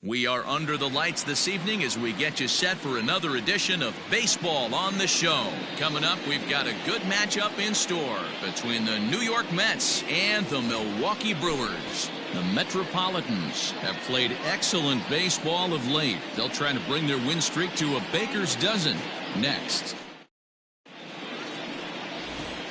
We are under the lights this evening as we get you set for another edition of Baseball on the Show. Coming up, we've got a good matchup in store between the New York Mets and the Milwaukee Brewers. The Metropolitans have played excellent baseball of late. They'll try to bring their win streak to a baker's dozen next.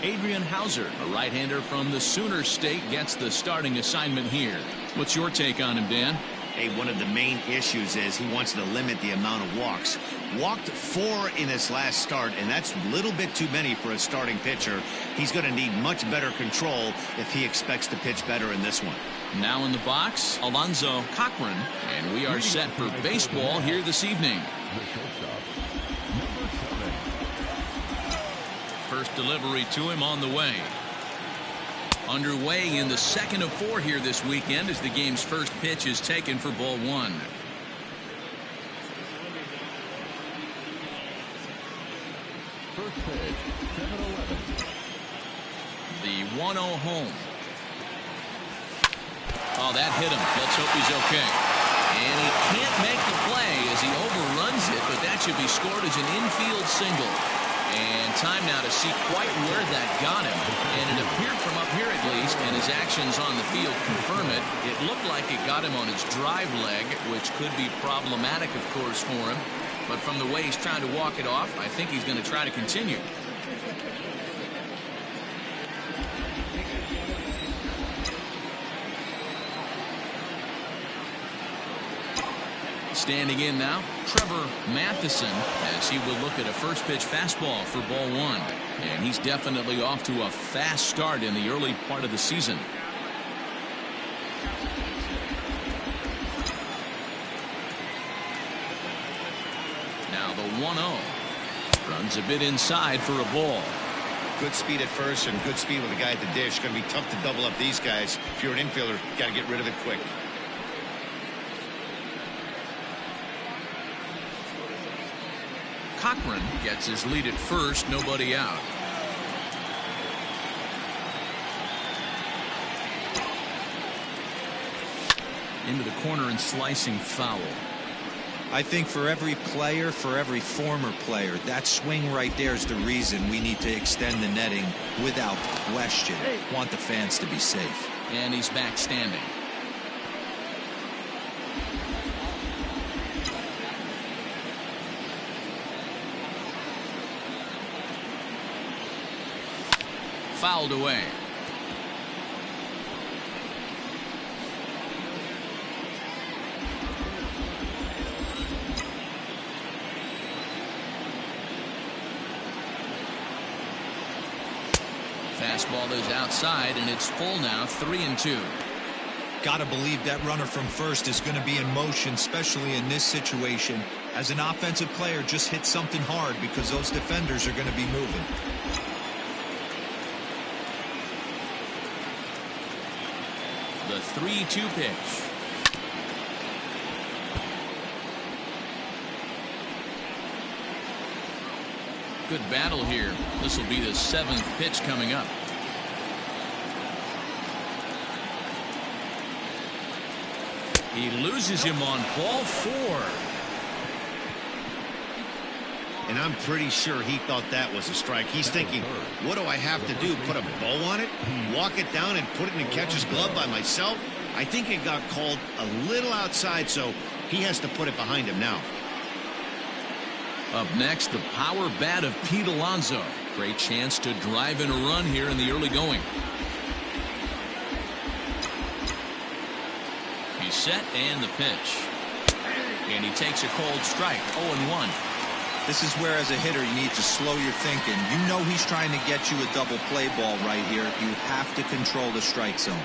Adrian Hauser, a right-hander from the Sooner State, gets the starting assignment here. What's your take on him, Dan? Hey, one of the main issues is he wants to limit the amount of walks. Walked 4 in his last start, and that's a little bit too many for a starting pitcher. He's going to need much better control if he expects to pitch better in this one. Now in the box, Alonzo Cochrane, and we are set for baseball here this evening. First delivery to him on the way. Underway in the second of 4 here this weekend as the game's first pitch is taken for ball 1. First pitch, 7-11. The 1-0 home. Oh, that hit him. Let's hope he's okay. And he can't make the play as he overruns it, but that should be scored as an infield single. And time now to see quite where that got him. And it appeared from up here at least, and his actions on the field confirm it. It looked like it got him on his drive leg, which could be problematic, of course, for him. But from the way he's trying to walk it off, I think he's going to try to continue. Standing in now, Trevor Matheson, as he will look at a first pitch fastball for ball 1. And he's definitely off to a fast start in the early part of the season. Now the 1-0. Runs a bit inside for a ball. Good speed at first and good speed with the guy at the dish. Going to be tough to double up these guys. If you're an infielder, got to get rid of it quick. Cochrane gets his lead at first, nobody out. Into the corner and slicing foul. I think for every player, for every former player, that swing right there is the reason we need to extend the netting without question. Want the fans to be safe. And he's back standing. Fouled away. Fastball is outside, and it's full now, 3-2. Gotta believe that runner from first is going to be in motion, especially in this situation. As an offensive player, just hit something hard because those defenders are going to be moving. The 3-2 pitch. Good battle here. This will be the 7th pitch coming up. He loses him on ball 4. And I'm pretty sure he thought that was a strike. He's thinking, what do I have to do? Put a bow on it? Walk it down and put it in the catcher's glove by myself? I think it got called a little outside, so he has to put it behind him now. Up next, the power bat of Pete Alonso. Great chance to drive in a run here in the early going. He's set and the pitch. And he takes a cold strike, 0-1. This is where, as a hitter, you need to slow your thinking. You know he's trying to get you a double play ball right here. You have to control the strike zone.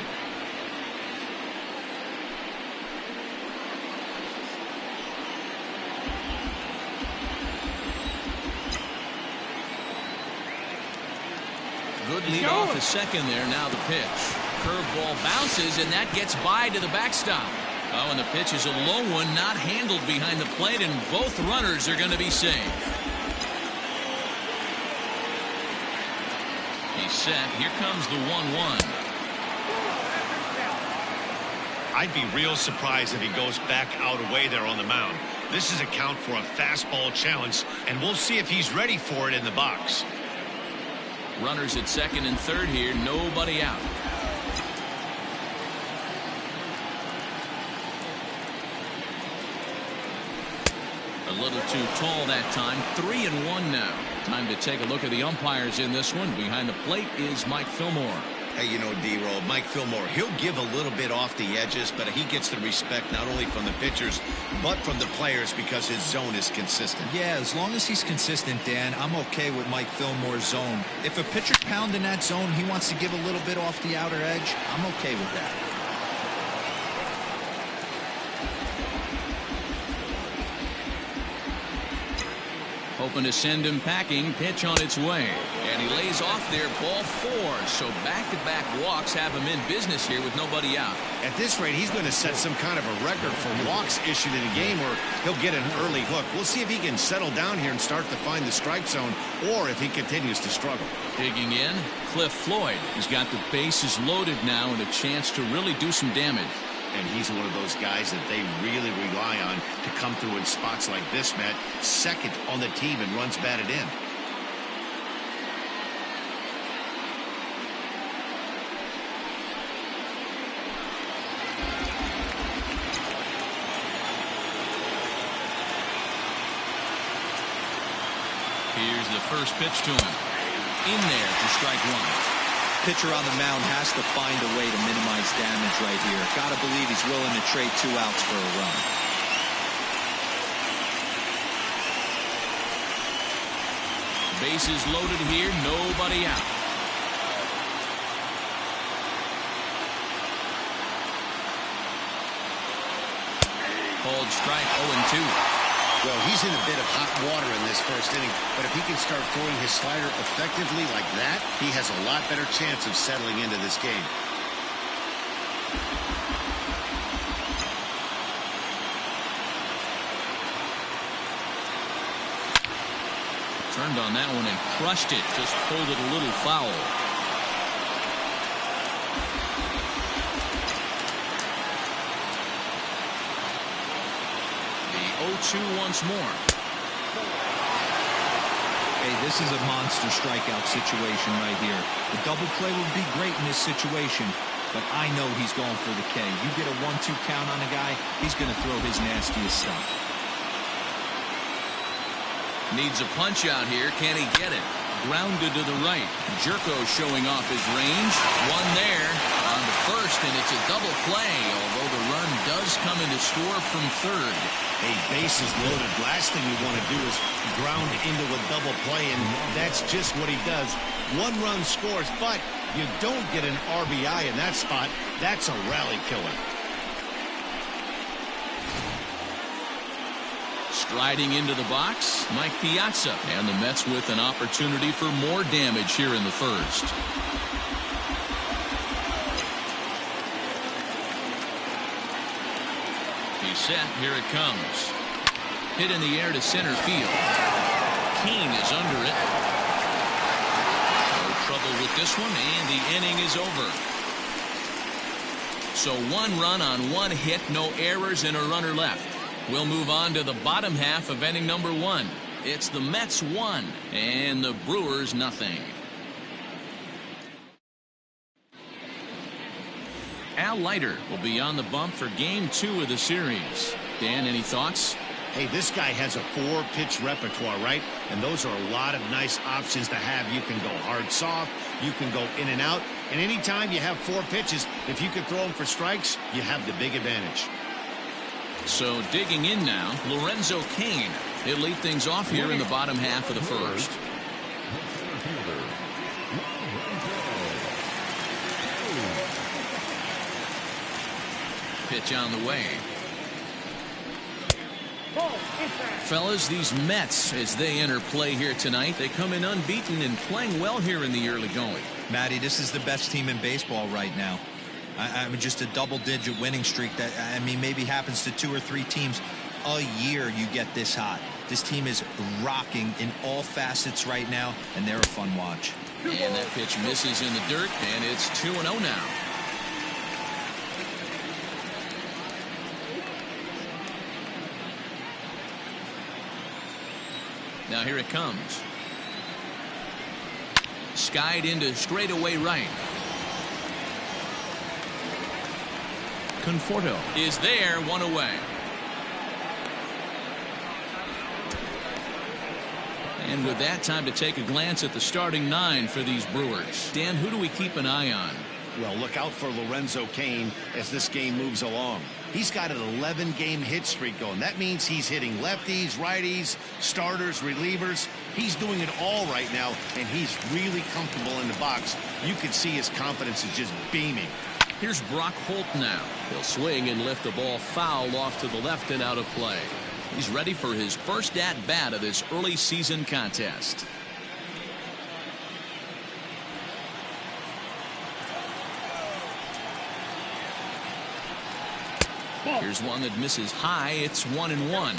Good lead off the second there. Now the pitch. Curveball bounces, and that gets by to the backstop. Oh, and the pitch is a low one, not handled behind the plate, and both runners are going to be safe. He's set. Here comes the 1-1. I'd be real surprised if he goes back out away there on the mound. This is a count for a fastball challenge, and we'll see if he's ready for it in the box. Runners at second and third here, nobody out. A little too tall that time. 3-1 now. Time to take a look at the umpires in this one. Behind the plate is Mike Fillmore. Hey, you know, D-Roll, Mike Fillmore, he'll give a little bit off the edges, but he gets the respect not only from the pitchers, but from the players because his zone is consistent. Yeah, as long as he's consistent, Dan, I'm okay with Mike Fillmore's zone. If a pitcher's pounding that zone, he wants to give a little bit off the outer edge, I'm okay with that. Hoping to send him packing. Pitch on its way. And he lays off there, ball 4. So back-to-back walks have him in business here with nobody out. At this rate, he's going to set some kind of a record for walks issued in a game where he'll get an early hook. We'll see if he can settle down here and start to find the strike zone, or if he continues to struggle. Digging in, Cliff Floyd. He's got the bases loaded now and a chance to really do some damage. And he's one of those guys that they really rely on to come through in spots like this, Matt. Second on the team and runs batted in. Here's the first pitch to him. In there for strike 1. Pitcher on the mound has to find a way to minimize damage right here. Gotta believe he's willing to trade 2 outs for a run. Bases loaded here, nobody out. Called strike 0-2. Well, he's in a bit of hot water in this first inning, but if he can start throwing his slider effectively like that, he has a lot better chance of settling into this game. Turned on that one and crushed it, just pulled it a little foul. The 0-2 once more. Hey, this is a monster strikeout situation right here. The double play would be great in this situation, but I know he's going for the K. You get a 1-2 count on a guy, he's going to throw his nastiest stuff. Needs a punch out here. Can he get it? Grounded to the right. Jerko showing off his range. One there on the first, and it's a double play, although the run does come in to score from third. Hey, bases loaded. Last thing you want to do is ground into a double play, and that's just what he does. 1 run scores, but you don't get an RBI in that spot. That's a rally killer. Striding into the box, Mike Piazza, and the Mets with an opportunity for more damage here in the first. He's set. Here it comes. Hit in the air to center field. Cain is under it. No trouble with this one, and the inning is over. So 1 run on 1 hit, no errors, and a runner left. We'll move on to the bottom half of inning number 1. It's the Mets 1 and the Brewers nothing. Al Leiter will be on the bump for game 2 of the series. Dan, any thoughts? Hey, this guy has a 4-pitch repertoire, right? And those are a lot of nice options to have. You can go hard, soft. You can go in and out. And anytime you have 4 pitches, if you can throw them for strikes, you have the big advantage. So digging in now, Lorenzo Cain. He'll lead things off here in the bottom half of the first. Pitch on the way. Fellas, these Mets, as they enter play here tonight, they come in unbeaten and playing well here in the early going. Matty, this is the best team in baseball right now. I mean, just a double-digit winning streak that, I mean, maybe happens to 2 or 3 teams a year. You get this hot. This team is rocking in all facets right now, and they're a fun watch. And that pitch misses in the dirt, and it's 2-0 now. Now here it comes. Skied into straightaway right. Conforto is there, one away. And with that, time to take a glance at the starting nine for these Brewers. Dan, who do we keep an eye on? Well, look out for Lorenzo Cain as this game moves along. He's got an 11-game hit streak going. That means he's hitting lefties, righties, starters, relievers. He's doing it all right now, and he's really comfortable in the box. You can see his confidence is just beaming. Here's Brock Holt now. He'll swing and lift the ball foul off to the left and out of play. He's ready for his first at-bat of this early season contest. Here's one that misses high. It's 1-1.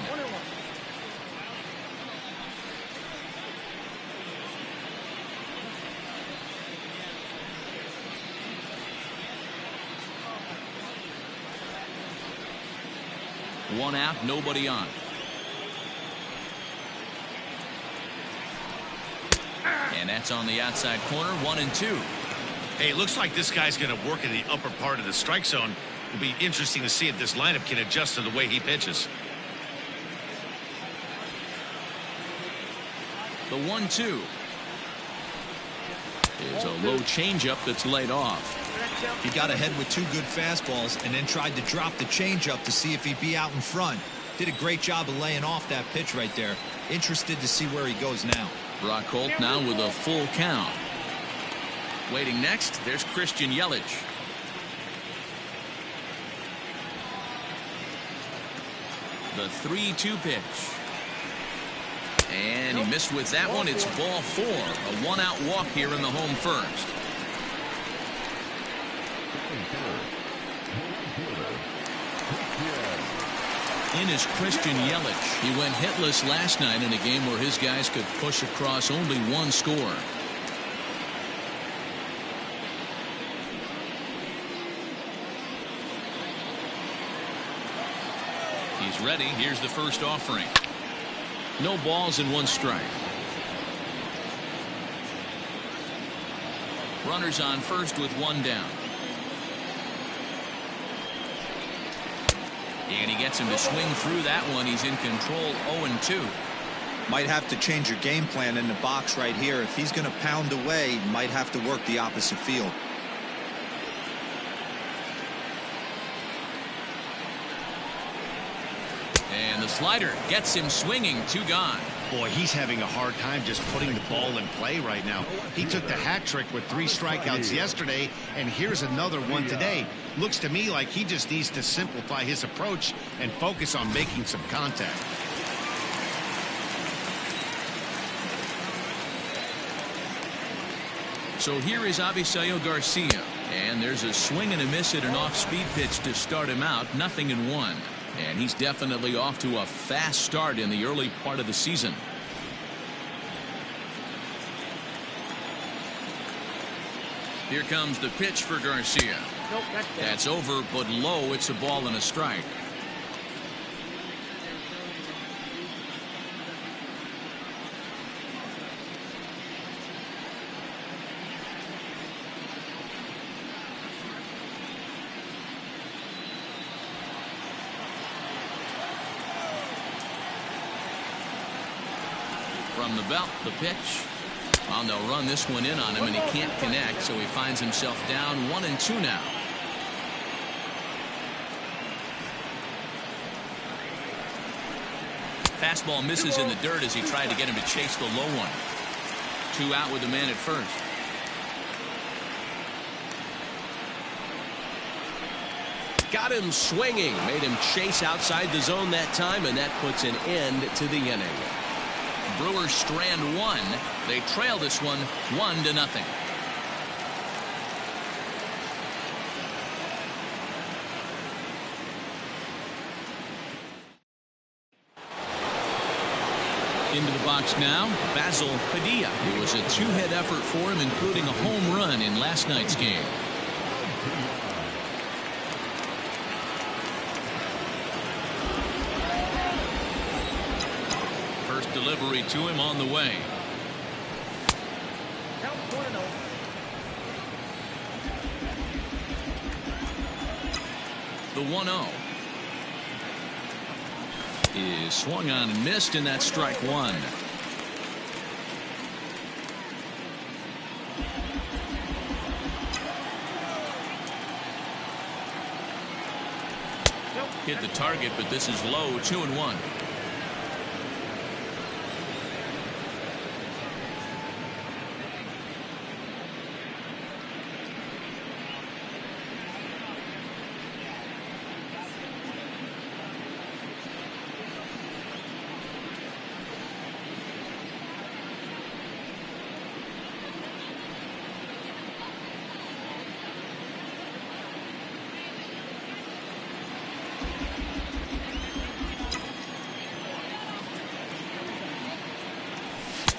One out, nobody on. And that's on the outside corner, 1-2. Hey, it looks like this guy's going to work in the upper part of the strike zone. It'll be interesting to see if this lineup can adjust to the way he pitches. The 1-2 is a low changeup that's laid off. He got ahead with two good fastballs and then tried to drop the changeup to see if he'd be out in front. Did a great job of laying off that pitch right there. Interested to see where he goes now. Brock Holt now with a full count. Waiting next, there's Christian Yelich. The 3-2 pitch. And he missed with that one. It's ball 4. A one-out walk here in the home first. In is Christian Yelich. He went hitless last night in a game where his guys could push across only one score. He's ready. Here's the first offering. No balls and one strike. Runners on first with one down. And he gets him to swing through that one. He's in control, 0-2. Might have to change your game plan in the box right here. If he's going to pound away, might have to work the opposite field. And the slider gets him swinging, 2 gone. Boy, he's having a hard time just putting the ball in play right now. He took the hat trick with 3 strikeouts yesterday, and here's another one today. Looks to me like he just needs to simplify his approach and focus on making some contact. So here is Avisail Garcia, and there's a swing and a miss at an off-speed pitch to start him out, 0-1. And he's definitely off to a fast start in the early part of the season. Here comes the pitch for Garcia. That's over, but low. It's a ball and a strike. From the belt, the pitch. Well, they'll run this one in on him, and he can't connect, so he finds himself down 1-2 now. Fastball misses in the dirt as he tried to get him to chase the low one. 2 out with the man at first. Got him swinging. Made him chase outside the zone that time, and that puts an end to the inning. Brewers strand 1. They trail this one 1-0. Into the box now, Basil Padilla. It was a 2-hit effort for him, including a home run in last night's game. delivery to him on the way. The 1-0 is swung on and missed, and that's strike one. Hit the target, but this is low. 2-1.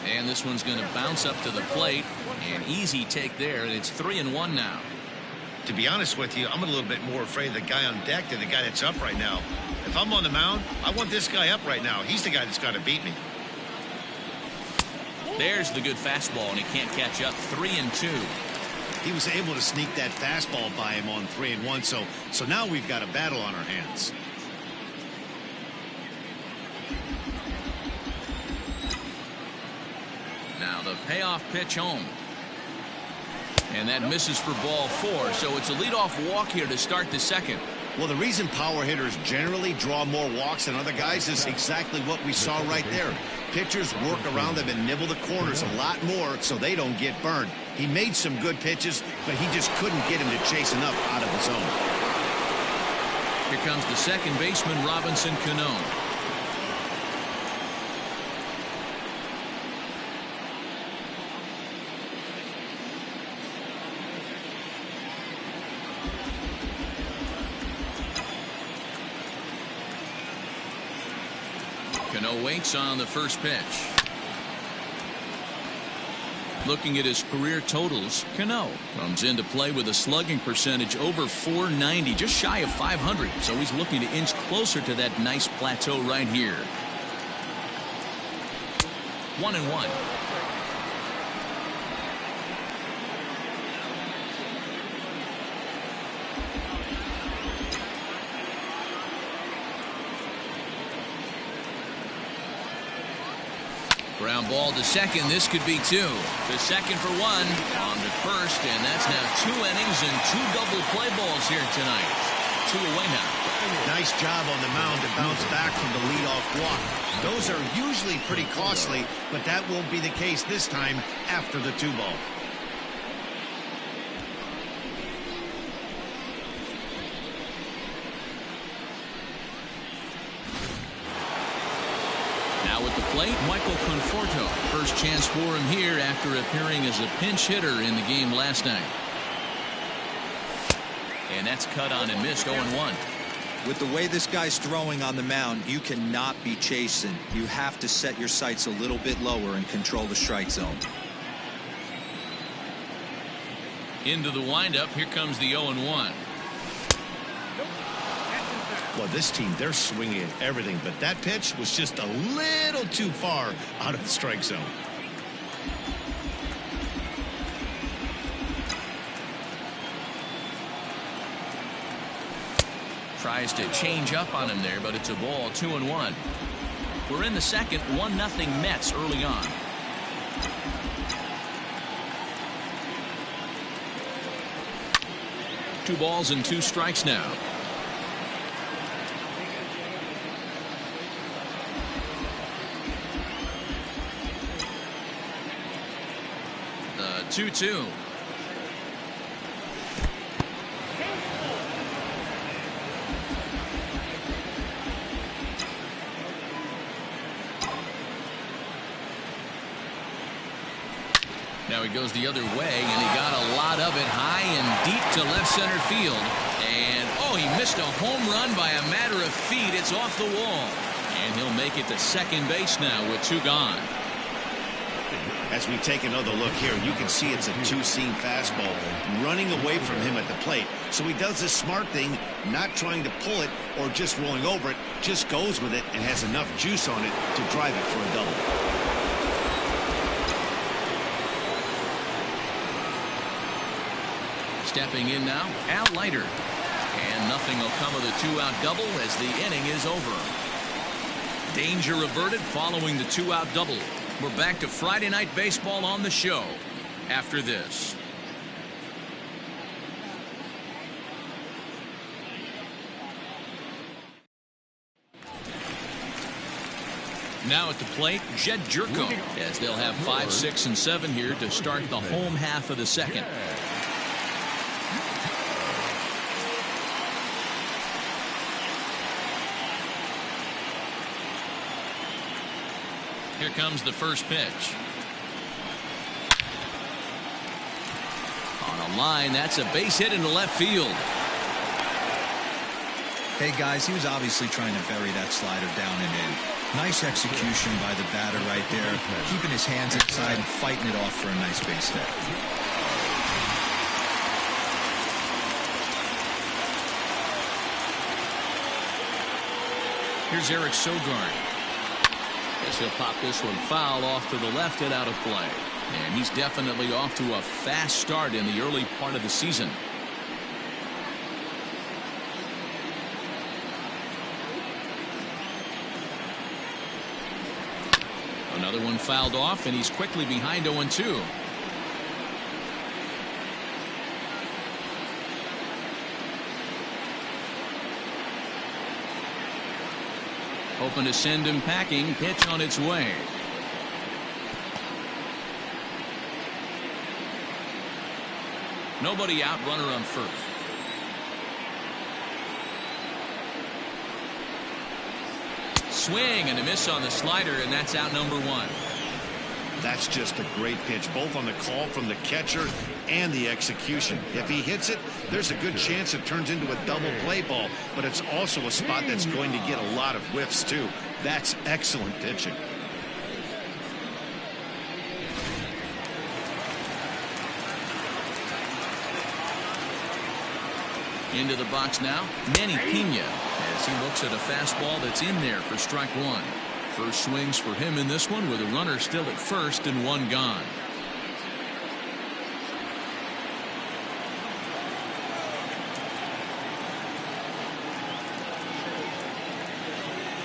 And this one's going to bounce up to the plate. An easy take there, and it's 3-1 now. To be honest with you, I'm a little bit more afraid of the guy on deck than the guy that's up right now. If I'm on the mound, I want this guy up right now. He's the guy that's got to beat me. There's the good fastball, and he can't catch up. 3-2. He was able to sneak that fastball by him on 3-1, so now we've got a battle on our hands. Now the payoff pitch home. And that misses for ball 4, so it's a leadoff walk here to start the second. Well, the reason power hitters generally draw more walks than other guys is exactly what we saw right there. Pitchers work around them and nibble the corners a lot more so they don't get burned. He made some good pitches, but he just couldn't get him to chase enough out of the zone. Here comes the second baseman, Robinson Cano. Cano waits on the first pitch. Looking at his career totals, Cano comes into play with a slugging percentage over 490, just shy of 500. So he's looking to inch closer to that nice plateau right here. 1-1. Ground ball to second. This could be 2. To second for 1. On to first, and that's now 2 innings and 2 double play balls here tonight. 2 away now. Nice job on the mound to bounce back from the leadoff walk. Those are usually pretty costly, but that won't be the case this time after the 2-ball. With the plate, Michael Conforto. First chance for him here after appearing as a pinch hitter in the game last night. And that's cut on and missed. 0-1. With the way this guy's throwing on the mound, you cannot be chasing. You have to set your sights a little bit lower and control the strike zone. Into the windup. Here comes the 0-1. Well, this team, they're swinging at everything, but that pitch was just a little too far out of the strike zone. Tries to change up on him there, but it's a ball. 2-1. We're in the second. 1-0 Mets early on. Two balls and 2 strikes now. The 2-2. Now he goes the other way, and he got a lot of it high and deep to left center field. And, oh, he missed a home run by a matter of feet. It's off the wall. And he'll make it to second base now with 2 gone. As we take another look here, you can see it's a two-seam fastball running away from him at the plate. So he does this smart thing, not trying to pull it or just rolling over it, just goes with it and has enough juice on it to drive it for a double. Stepping in now, Leiter. And nothing will come of the two-out double as the inning is over. Danger averted following the two-out double. We're back to Friday Night Baseball on the show after this. Now at the plate, Jed Jerko, as they'll have 5, 6, and 7 here to start the home half of the second. Here comes the first pitch. On a line, that's a base hit into left field. Hey guys, he was obviously trying to bury that slider down and in. Nice execution by the batter right there, keeping his hands inside and fighting it off for a nice base hit. Here's Eric Sogard. Guess he'll pop this one foul off to the left and out of play. And he's definitely off to a fast start in the early part of the season. Another one fouled off, and he's quickly behind 0-2. Hoping to send him packing. Pitch on its way. Nobody out, runner on first. Swing and a miss on the slider, and that's out number 1. That's just a great pitch, both on the call from the catcher and the execution. If he hits it, there's a good chance it turns into a double play ball, but it's also a spot that's going to get a lot of whiffs too. That's excellent pitching. Into the box now, Manny Pena, as he looks at a fastball that's in there for strike 1. First swings for him in this one with a runner still at first and 1 gone.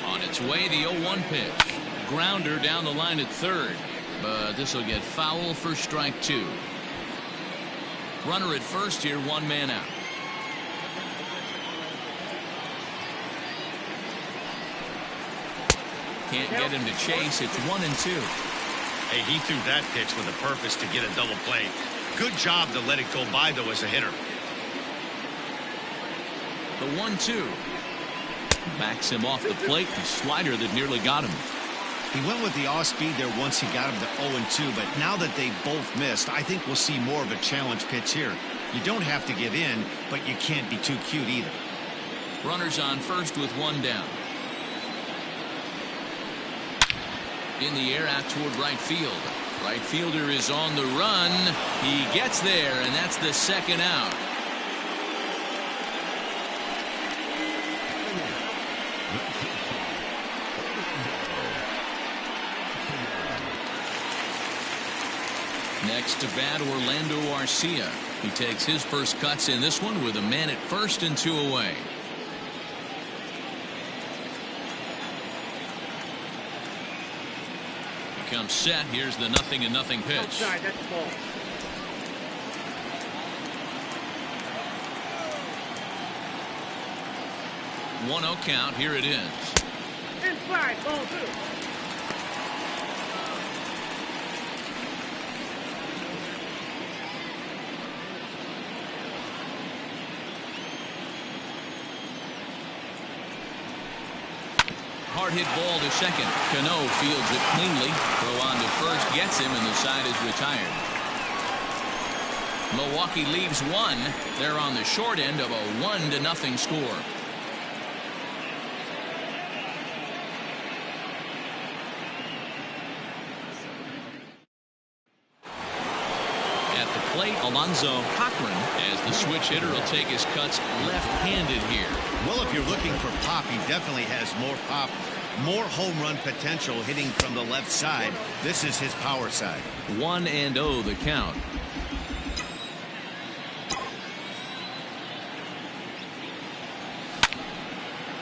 On its way, the 0-1 pitch. Grounder down the line at third, but this will get foul for strike 2. Runner at first here, 1 man out. Can't get him to chase. It's 1-2. Hey, he threw that pitch with a purpose to get a double play. Good job to let it go by, though, as a hitter. The 1-2. Backs him off the plate. The slider that nearly got him. He went with the off speed there once he got him to 0-2, but now that they both missed, I think we'll see more of a challenge pitch here. You don't have to give in, but you can't be too cute either. Runners on first with 1 down. In the air out toward right field. Right fielder is on the run. He gets there, and that's the second out. Next to bat, Orlando Garcia. He takes his first cuts in this one with a man at first and 2 away. Comes set. Here's the 0-0 pitch. Outside, that's the ball. 1-0 count. Here it is. Inside, ball 2. Hard hit ball to second. Cano fields it cleanly. Throw on to first gets him, and the side is retired. Milwaukee leaves 1. They're on the short end of a 1-0 score. plate, Alonzo Cochrane, as the switch hitter will take his cuts left-handed here. Well, if you're looking for pop, he definitely has more pop, more home run potential hitting from the left side. This is his power side. 1-0 the count.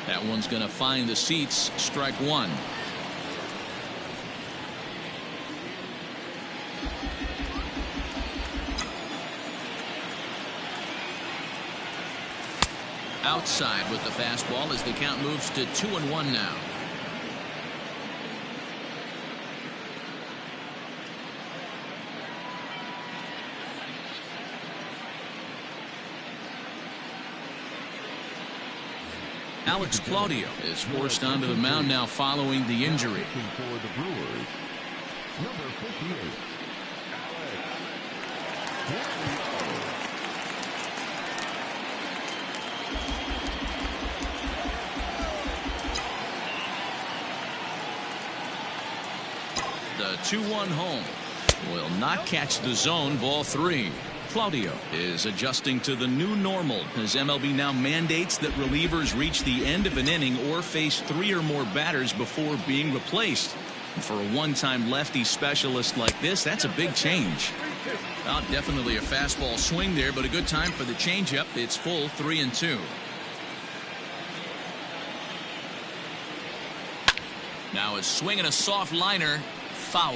That one's going to find the seats. Strike one. Outside with the fastball as the count moves to 2-1 now. Alex Claudio is forced onto the mound now following the injury. For the Brewers, number 58, The 2-1 home will not catch the zone. Ball 3. Claudio is adjusting to the new normal as MLB now mandates that relievers reach the end of an inning or face 3 or more batters before being replaced. And for a one-time lefty specialist like this, that's a big change. Well, definitely a fastball swing there, but a good time for the changeup. It's full 3-2. Now a swing and a soft liner. Foul.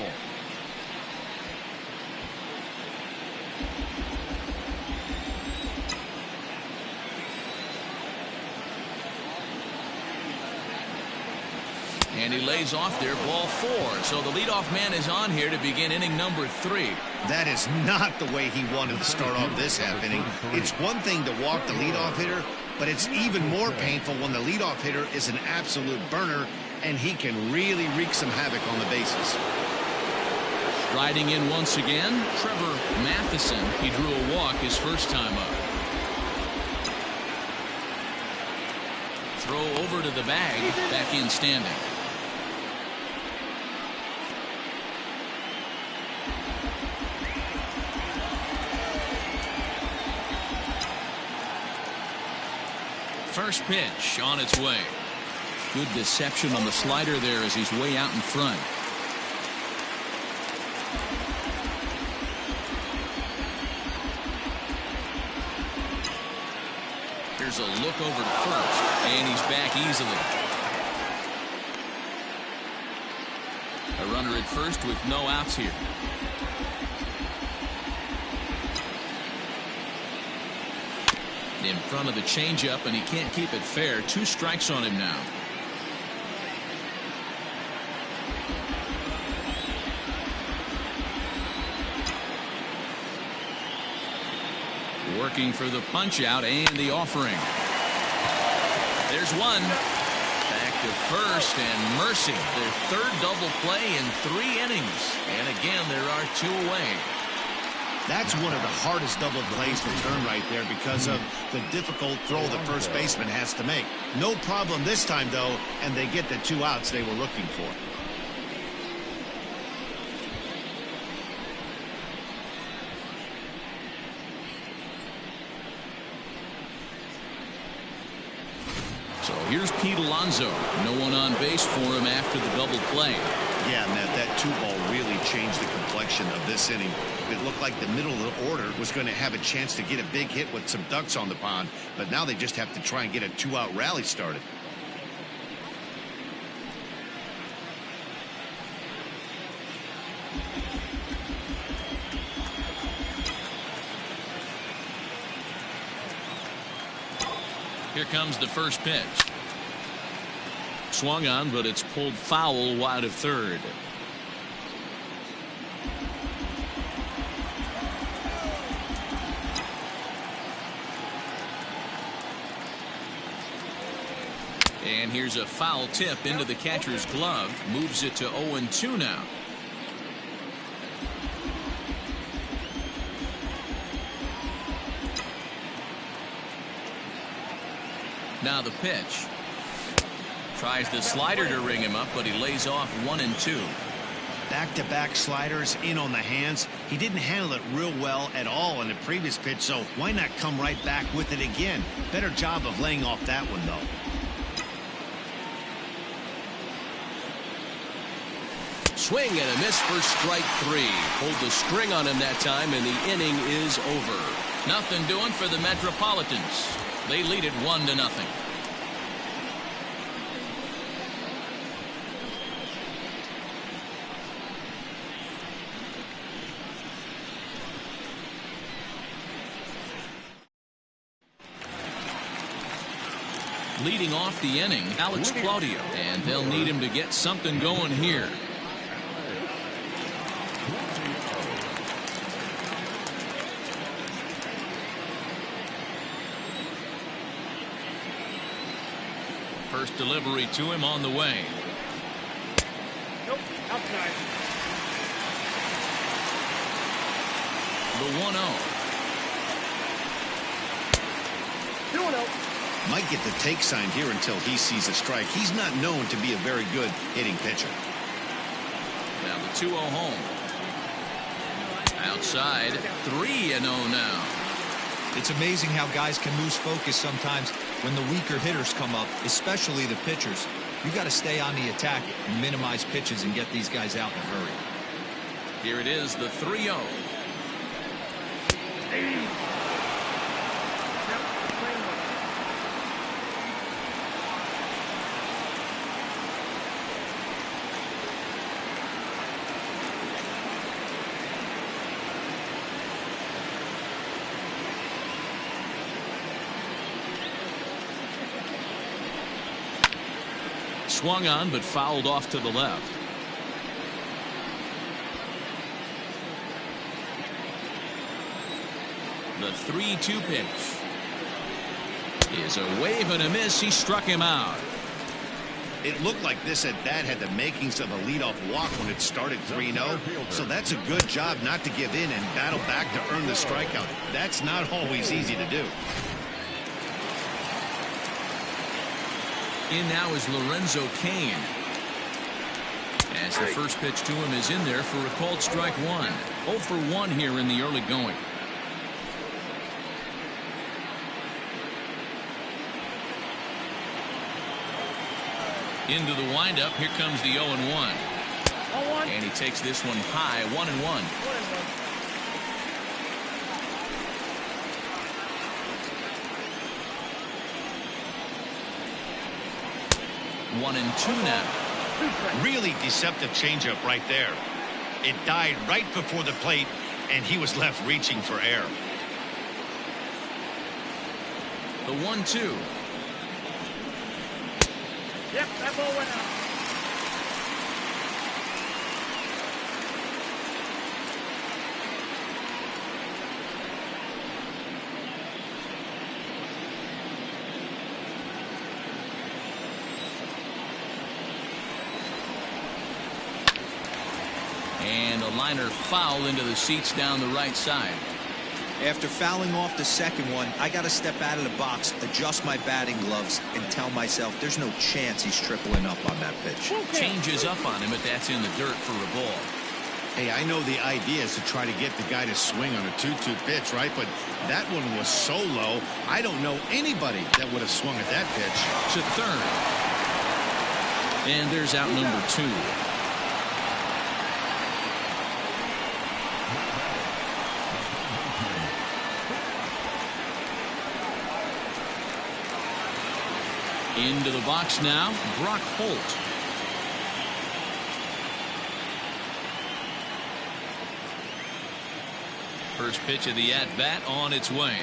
And he lays off there. Ball 4. So the leadoff man is on here to begin inning number 3. That is not the way he wanted to start off this half inning. It's one thing to walk the leadoff hitter, but it's even more painful when the leadoff hitter is an absolute burner and he can really wreak some havoc on the bases. Riding in once again, Trevor Matheson. He drew a walk his first time up. Throw over to the bag. Back in standing. First pitch on its way. Good deception on the slider there as he's way out in front. Here's a look over to first, and he's back easily. A runner at first with no outs here. In front of the changeup, and he can't keep it fair. 2 strikes on him now. Working for the punch out and the offering. There's one. Back to first, and mercy. Their 3rd double play in 3 innings. And again, there are 2 away. That's one of the hardest double plays to turn right there because of the difficult throw the first baseman has to make. No problem this time, though, and they get the 2 outs they were looking for. So here's Pete Alonso. No one on base for him after the double play. Yeah, Matt, that 2-ball really changed the complexion of this inning. It looked like the middle of the order was going to have a chance to get a big hit with some ducks on the pond, but now they just have to try and get a 2-out rally started. Here comes the first pitch. Swung on, but it's pulled foul wide of third. And here's a foul tip into the catcher's glove. Moves it to 0-2 now. Now the pitch. Tries the slider to ring him up, but he lays off 1-2. Back-to-back sliders in on the hands. He didn't handle it real well at all on the previous pitch, so why not come right back with it again? Better job of laying off that one, though. Swing and a miss for strike 3. Pulled the string on him that time, and the inning is over. Nothing doing for the Metropolitans. They lead it 1-0. Leading off the inning, Alex Claudio, and they'll need him to get something going here. First delivery to him on the way. Nope, outside. The 1-0. 2-0. Might get the take sign here until he sees a strike. He's not known to be a very good hitting pitcher. Now the 2-0 home. Outside, 3-0 now. It's amazing how guys can lose focus sometimes when the weaker hitters come up, especially the pitchers. You got to stay on the attack and minimize pitches and get these guys out in a hurry. Here it is, the 3-0. Swung on, but fouled off to the left. The 3-2 pitch is a wave and a miss. He struck him out. It looked like this at bat had the makings of a leadoff walk when it started 3-0. So that's a good job not to give in and battle back to earn the strikeout. That's not always easy to do. In now is Lorenzo Cain. As the first pitch to him is in there for a called strike 1. 0 for 1 here in the early going. Into the windup. Here comes the 0-1. And he takes this one high. 1-1. 1-2 now. Really deceptive changeup right there. It died right before the plate, and he was left reaching for air. The 1-2. Yep, that ball went out. And a liner foul into the seats down the right side. After fouling off the second one, I got to step out of the box, adjust my batting gloves, and tell myself there's no chance he's tripling up on that pitch. Changes up on him, but that's in the dirt for a ball. Hey, I know the idea is to try to get the guy to swing on a 2-2 pitch, right? But that one was so low, I don't know anybody that would have swung at that pitch. To third. And there's out number 2. Into the box now, Brock Holt. First pitch of the at-bat on its way.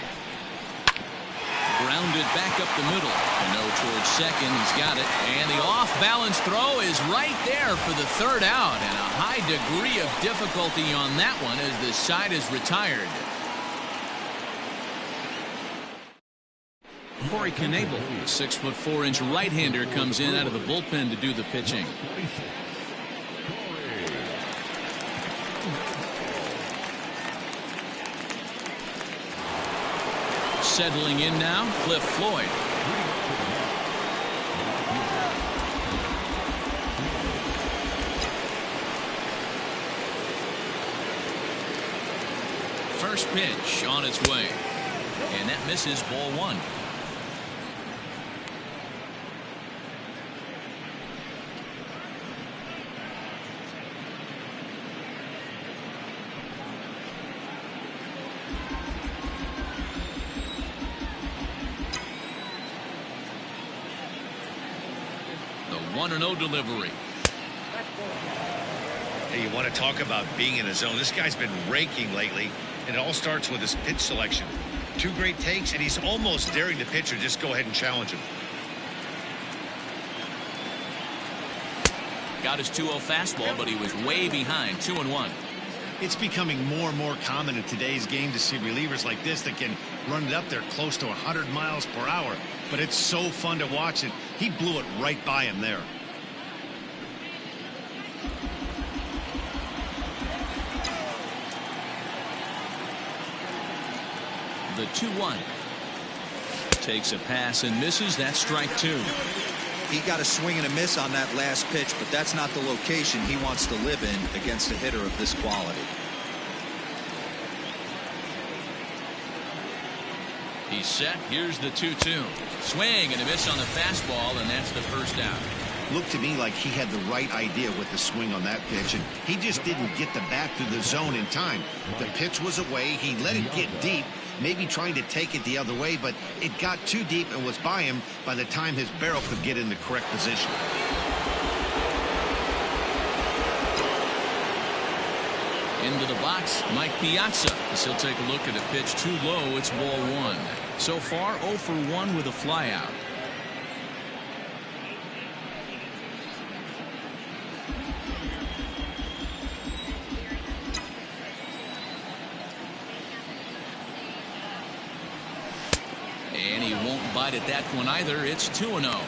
Grounded back up the middle. Cano towards second. He's got it. And the off-balance throw is right there for the third out. And a high degree of difficulty on that one as the side is retired. Corey Knebel, the 6'4" right-hander, comes in out of the bullpen to do the pitching. Settling in now, Cliff Floyd. first pitch on its way. And that misses, ball one. The 1-0 delivery. Hey, you want to talk about being in a zone? This guy's been raking lately, and it all starts with his pitch selection. 2 great takes, and he's almost daring the pitcher just go ahead and challenge him. Got his 2-0 fastball, but he was way behind. 2-1. It's becoming more and more common in today's game to see relievers like this that can run it up there close to 100 miles per hour. But it's so fun to watch it. He blew it right by him there. The 2-1. Takes a pass and misses. That's strike 2. He got a swing and a miss on that last pitch, but that's not the location he wants to live in against a hitter of this quality. He's set. Here's the 2-2. Swing and a miss on the fastball, and that's the first out. Looked to me like he had the right idea with the swing on that pitch, and he just didn't get the bat to the zone in time. The pitch was away. He let it get deep, maybe trying to take it the other way, but it got too deep and was by him by the time his barrel could get in the correct position. Into the box, Mike Piazza, as he'll take a look at a pitch too low. It's ball 1. So far 0 for 1 with a flyout. And he won't bite at that one either. It's 2-0.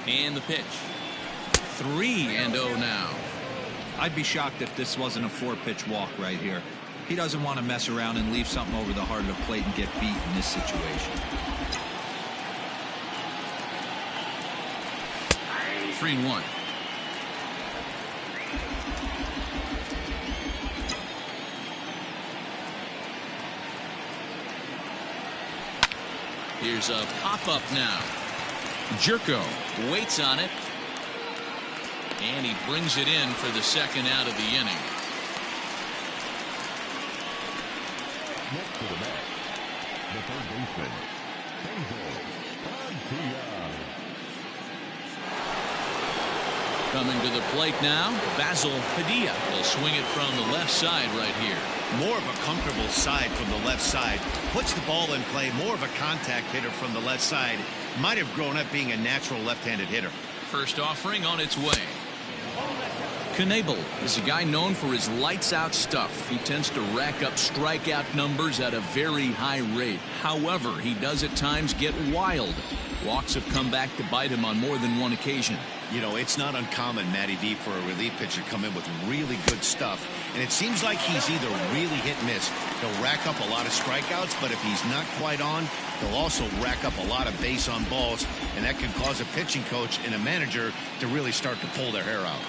And the pitch. 3-0 now. I'd be shocked if this wasn't a 4-pitch walk right here. He doesn't want to mess around and leave something over the heart of the plate and get beat in this situation. 3-1. Here's a pop-up now. Jerko waits on it, and he brings it in for the second out of the inning. Next to the bat, the third baseman, Coming to the plate now, Basil Padilla. He'll swing it from the left side right here. More of a comfortable side from the left side. Puts the ball in play. More of a contact hitter from the left side. Might have grown up being a natural left-handed hitter. First offering on its way. Knebel is a guy known for his lights-out stuff. He tends to rack up strikeout numbers at a very high rate. However, he does at times get wild. Walks have come back to bite him on more than one occasion. You know, it's not uncommon, Matty V, for a relief pitcher to come in with really good stuff. And it seems like he's either really hit and miss. He'll rack up a lot of strikeouts, but if he's not quite on, he'll also rack up a lot of base on balls. And that can cause a pitching coach and a manager to really start to pull their hair out.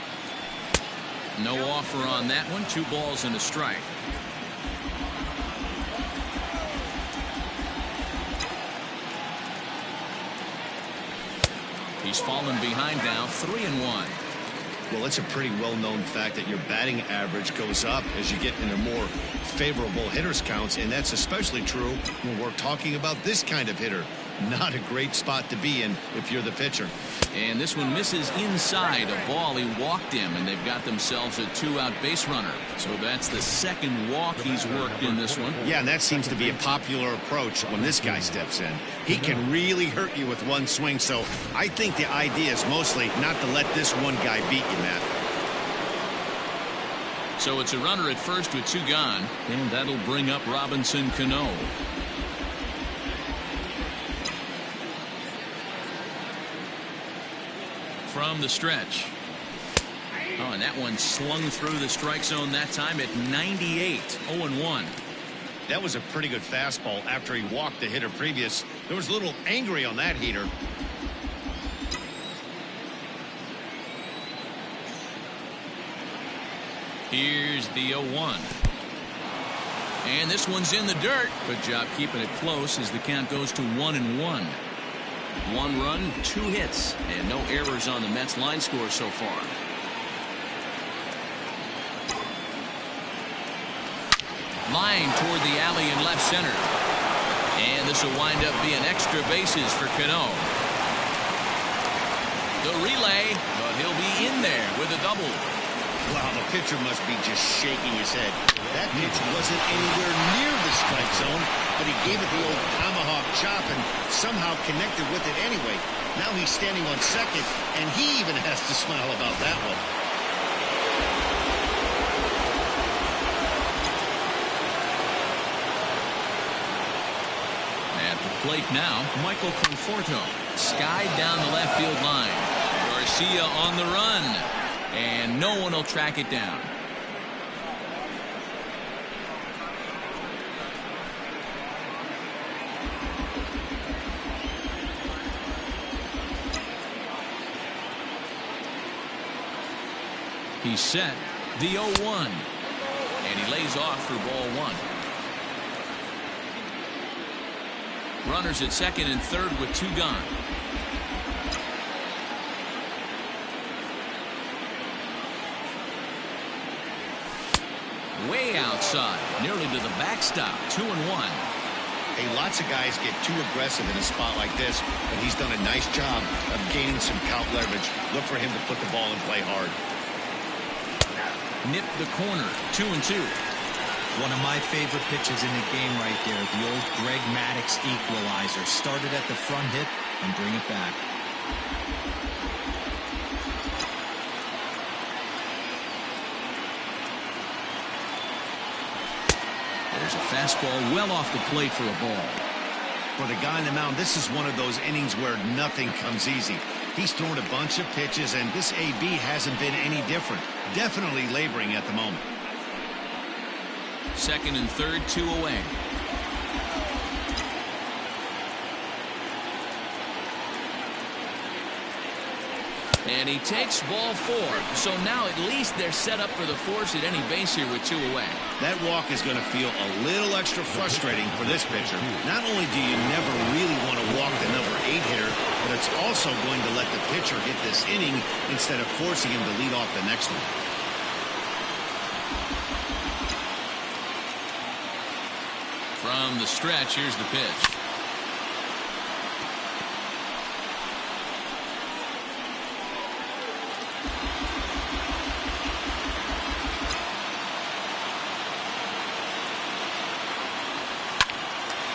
No offer on that one. 2 balls and a strike. He's fallen behind now, 3-1. Well, it's a pretty well-known fact that your batting average goes up as you get into more favorable hitters counts, and that's especially true when we're talking about this kind of hitter. Not a great spot to be in if you're the pitcher. And this one misses inside a ball. He walked him, and they've got themselves a 2-out base runner. So that's the second walk he's worked in this one. Yeah, and that seems to be a popular approach when this guy steps in. He can really hurt you with one swing, so I think the idea is mostly not to let this one guy beat you, Matt. So it's a runner at first with 2 gone, and that'll bring up Robinson Cano. From the stretch. Oh, and that one slung through the strike zone that time at 98. 0-1. That was a pretty good fastball after he walked the hitter previous. There was a little angry on that heater. Here's the 0-1. And this one's in the dirt. Good job keeping it close as the count goes to 1-1. 1 run, 2 hits, and no errors on the Mets line score so far. Line toward the alley in left center. And this will wind up being extra bases for Cano. The relay, but he'll be in there with a double. Wow, the pitcher must be just shaking his head. That pitch wasn't anywhere near the strike zone, but he gave it the old tomahawk chop and somehow connected with it anyway. Now he's standing on second, and he even has to smile about that one. At the plate now, Michael Conforto. Skied down the left field line. Garcia on the run. And no one will track it down. He's set the 0-1. And he lays off for ball 1. Runners at second and third with 2 gone. Way outside, nearly to the backstop. 2-1. Hey, lots of guys get too aggressive in a spot like this, but he's done a nice job of gaining some count leverage. Look for him to put the ball in play hard. Nip the corner. 2-2. One of my favorite pitches in the game right there. The old Greg Maddux equalizer. Started at the front hit and bring it back. There's a fastball well off the plate for a ball. For the guy on the mound, this is one of those innings where nothing comes easy. He's thrown a bunch of pitches, and this AB hasn't been any different. Definitely laboring at the moment. Second and third, 2 away. And he takes ball 4. So now at least they're set up for the force at any base here with 2 away. That walk is going to feel a little extra frustrating for this pitcher. Not only do you never really want to walk the number 8 hitter, but it's also going to let the pitcher hit this inning instead of forcing him to lead off the next one. From the stretch, here's the pitch.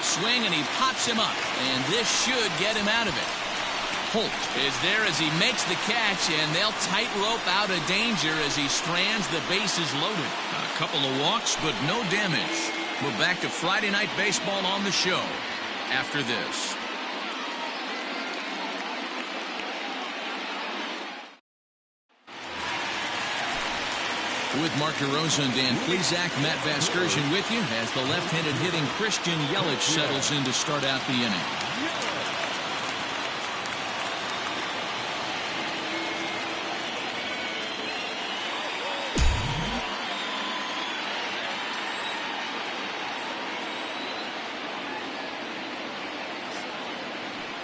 Swing, and he pops him up, and this should get him out of it. Holt is there as he makes the catch, and they'll tightrope out of danger as he strands the bases loaded. A couple of walks, but no damage. We're back to Friday Night Baseball on the show after this. With Mark DeRosa and Dan Plesac, Matt Vasgersian with you as the left-handed hitting Christian Yelich settles in to start out the inning.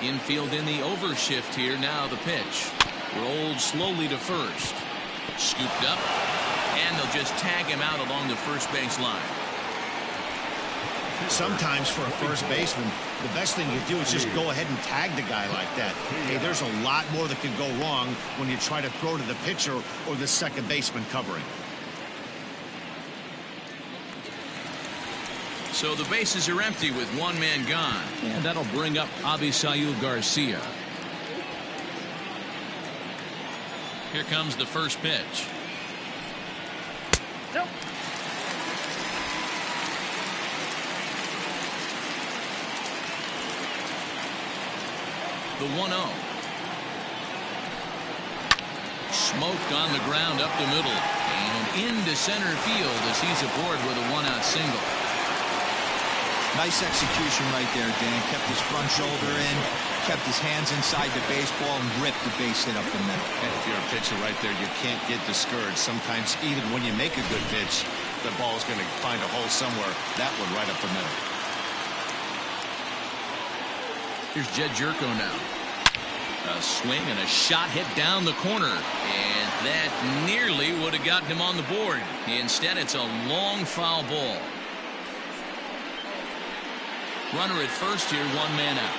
Infield in the overshift here. Now the pitch. Rolled slowly to first. Scooped up. And they'll just tag him out along the first base line. Sometimes for a first baseman, the best thing you do is just go ahead and tag the guy like that. Hey, there's a lot more that can go wrong when you try to throw to the pitcher or the second baseman covering. So the bases are empty with 1 man gone. And that'll bring up Avisail Garcia. Here comes the first pitch. Nope. The 1-0. Smoked on the ground up the middle and into center field as he's aboard with a 1-out single. Nice execution right there, Dan. Kept his front shoulder in, kept his hands inside the baseball, and ripped the base hit up the middle. And if you're a pitcher right there, you can't get discouraged. Sometimes even when you make a good pitch, the ball is going to find a hole somewhere. That one right up the middle. Here's Jed Jerko now. A swing and a shot hit down the corner. And that nearly would have gotten him on the board. Instead, it's a long foul ball. Runner at first here, 1 man out.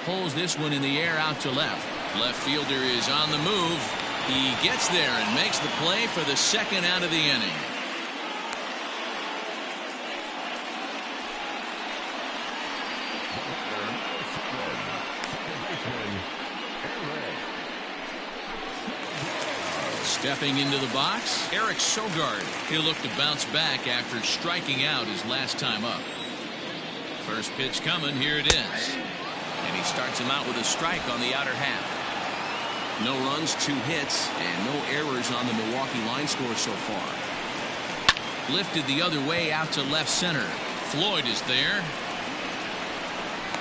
Pulls this one in the air out to left. Left fielder is on the move. He gets there and makes the play for the second out of the inning. Stepping into the box, Eric Sogard. He'll look to bounce back after striking out his last time up. First pitch coming, here it is. And he starts him out with a strike on the outer half. No runs, 2 hits, and no errors on the Milwaukee line score so far. Lifted the other way out to left center. Floyd is there.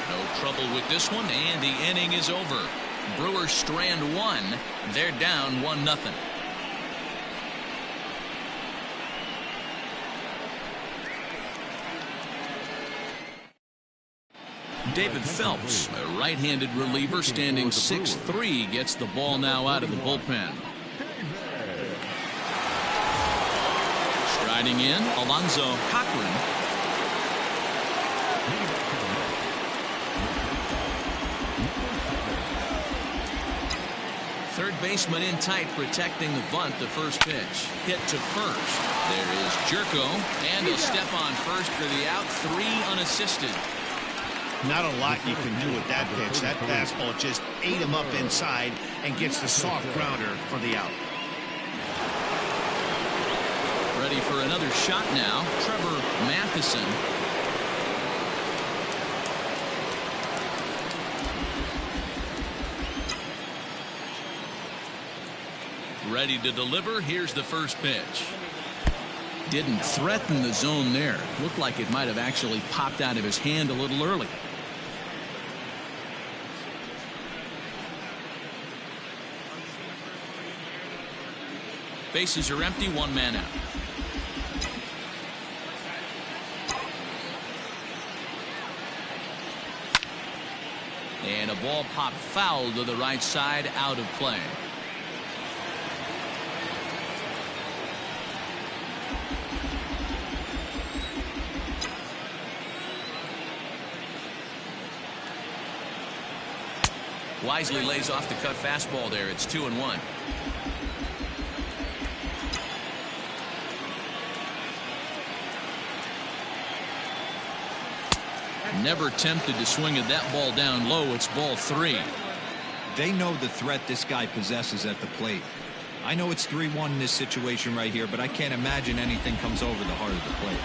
No trouble with this one, and the inning is over. Brewers strand 1. They're down 1-0. David Phelps, a right-handed reliever standing 6'3", gets the ball now out of the bullpen. Striding in, Alonzo Cochrane. Third baseman in tight, protecting the bunt. The first pitch hit to first. There is Jerko, and he'll step on first for the out. 3 unassisted. Not a lot you can do with that pitch. That fastball just ate him up inside and gets the soft grounder for the out. Ready for another shot now, Trevor Matheson. Ready to deliver. Here's the first pitch. Didn't threaten the zone there. Looked like it might have actually popped out of his hand a little early. Bases are empty, 1 man out. And a ball popped foul to the right side, out of play. Wisely lays off the cut fastball there. It's 2-1. Never tempted to swing at that ball down low. It's ball 3. They know the threat this guy possesses at the plate. I know it's 3-1 in this situation right here, but I can't imagine anything comes over the heart of the plate.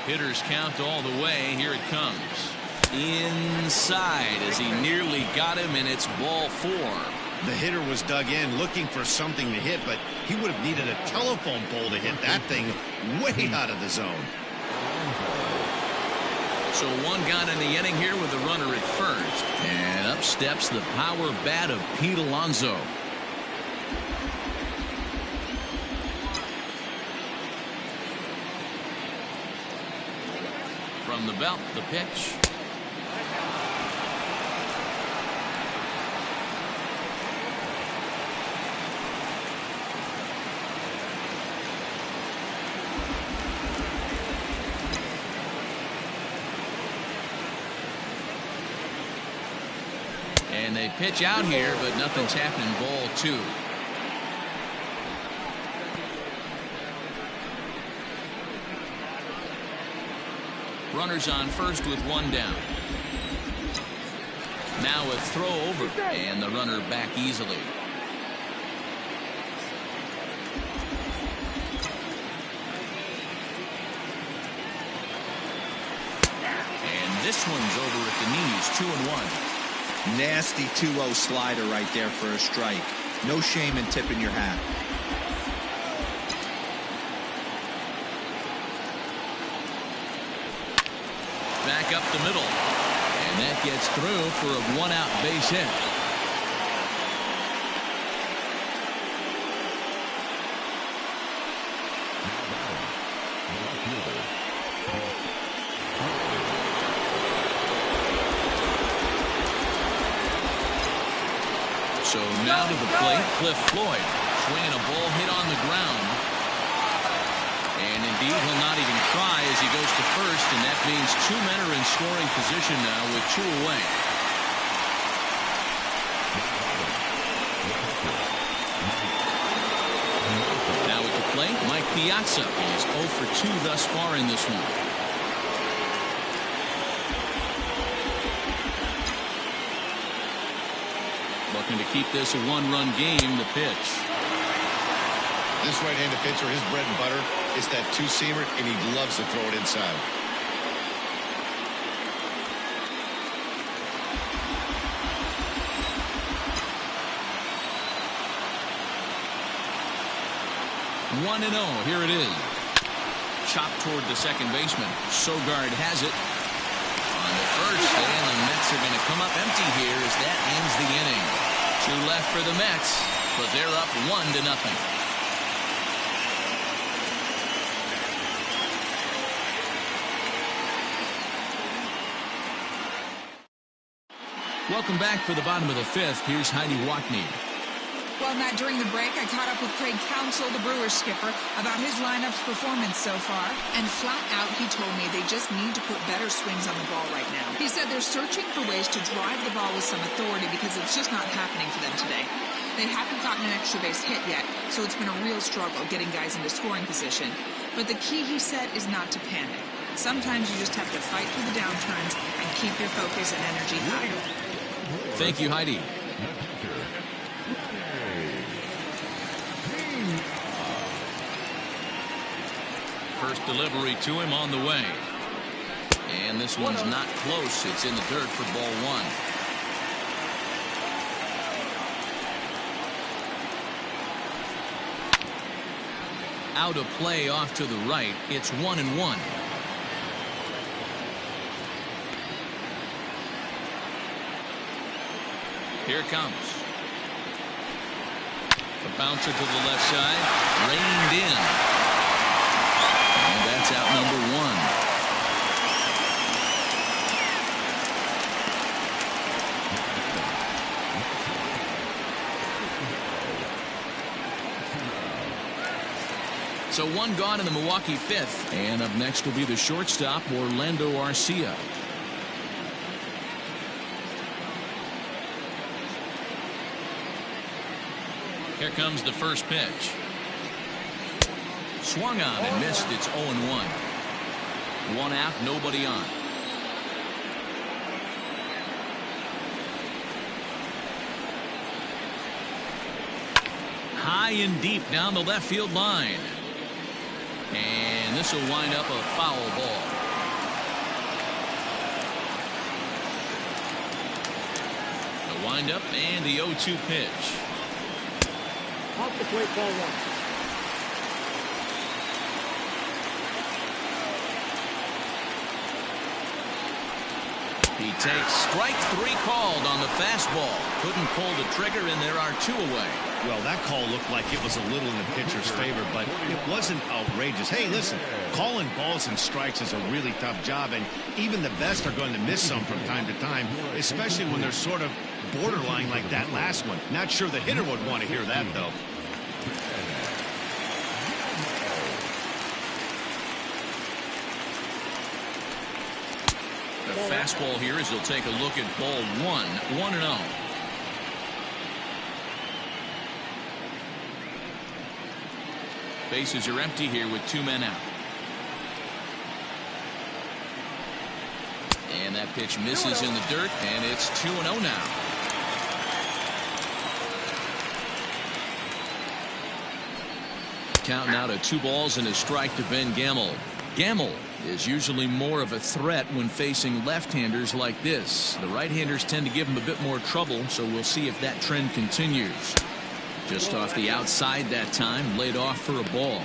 Hitters count all the way. Here it comes. Inside as he nearly got him, and it's ball 4. The hitter was dug in looking for something to hit, but he would have needed a telephone pole to hit that thing way out of the zone. So 1 gone in the inning here with a runner at first. And up steps the power bat of Pete Alonso. From the belt, the pitch. And they pitch out here, but nothing's happening. Ball 2. Runners on first with 1 down. Now a throw over, and the runner back easily. And this one's over at the knees. 2-1. Nasty 2-0 slider right there for a strike. No shame in tipping your hat. up the middle. And that gets through for a 1-out base hit. So now to the plate, Floyd, swinging a ball hit on the ground. And indeed, he'll not even try as he goes to first, and that means 2 men are in scoring position now with 2 away. Now at the plate, Mike Piazza. He's 0 for 2 thus far in this one. Looking to keep this a 1-run game. The pitch. This right-handed pitcher, his bread and butter is that 2-seamer, and he loves to throw it inside. One and 0. Here it is. Chopped toward the second baseman. Sogard has it. On the first, and the Mets are going to come up empty here as that ends the inning. 2 left for the Mets, but they're up 1-0. Welcome back for the bottom of the 5th. Here's Heidi Watney. Well, Matt, during the break, I caught up with Craig Counsell, the Brewers skipper, about his lineup's performance so far. And flat out, he told me they just need to put better swings on the ball right now. He said they're searching for ways to drive the ball with some authority because it's just not happening for them today. They haven't gotten an extra base hit yet, so it's been a real struggle getting guys into scoring position. But the key, he said, is not to panic. Sometimes you just have to fight through the downturns and keep your focus and energy high. Thank you, Heidi. First delivery to him on the way. And this one's not close. It's in the dirt for ball 1. Out of play off to the right. It's 1-1. Here it comes. The bouncer to the left side. Reined in. And that's out number 1. So 1 gone in the Milwaukee 5th. And up next will be the shortstop, Orlando Garcia. Here comes the first pitch. Swung on and missed. It's 0-1. 1 out, nobody on. High and deep down the left field line. And this will wind up a foul ball. The windup and the 0-2 pitch. Off the plate, ball 1. He takes strike 3 called on the fastball. Couldn't pull the trigger, and there are 2 away. Well, that call looked like it was a little in the pitcher's favor, but it wasn't outrageous. Hey, listen, calling balls and strikes is a really tough job, and even the best are going to miss some from time to time, especially when they're sort of borderline like that last one. Not sure the hitter would want to hear that, though. The fastball here as he'll take a look at ball 1. 1-0. Bases are empty here with 2 men out. And that pitch misses in the dirt, and it's 2-0 now. Count now to 2 balls and a strike to Ben Gamel. Gamel is usually more of a threat when facing left-handers like this. The right-handers tend to give him a bit more trouble, so we'll see if that trend continues. Just off the outside that time, laid off for a ball.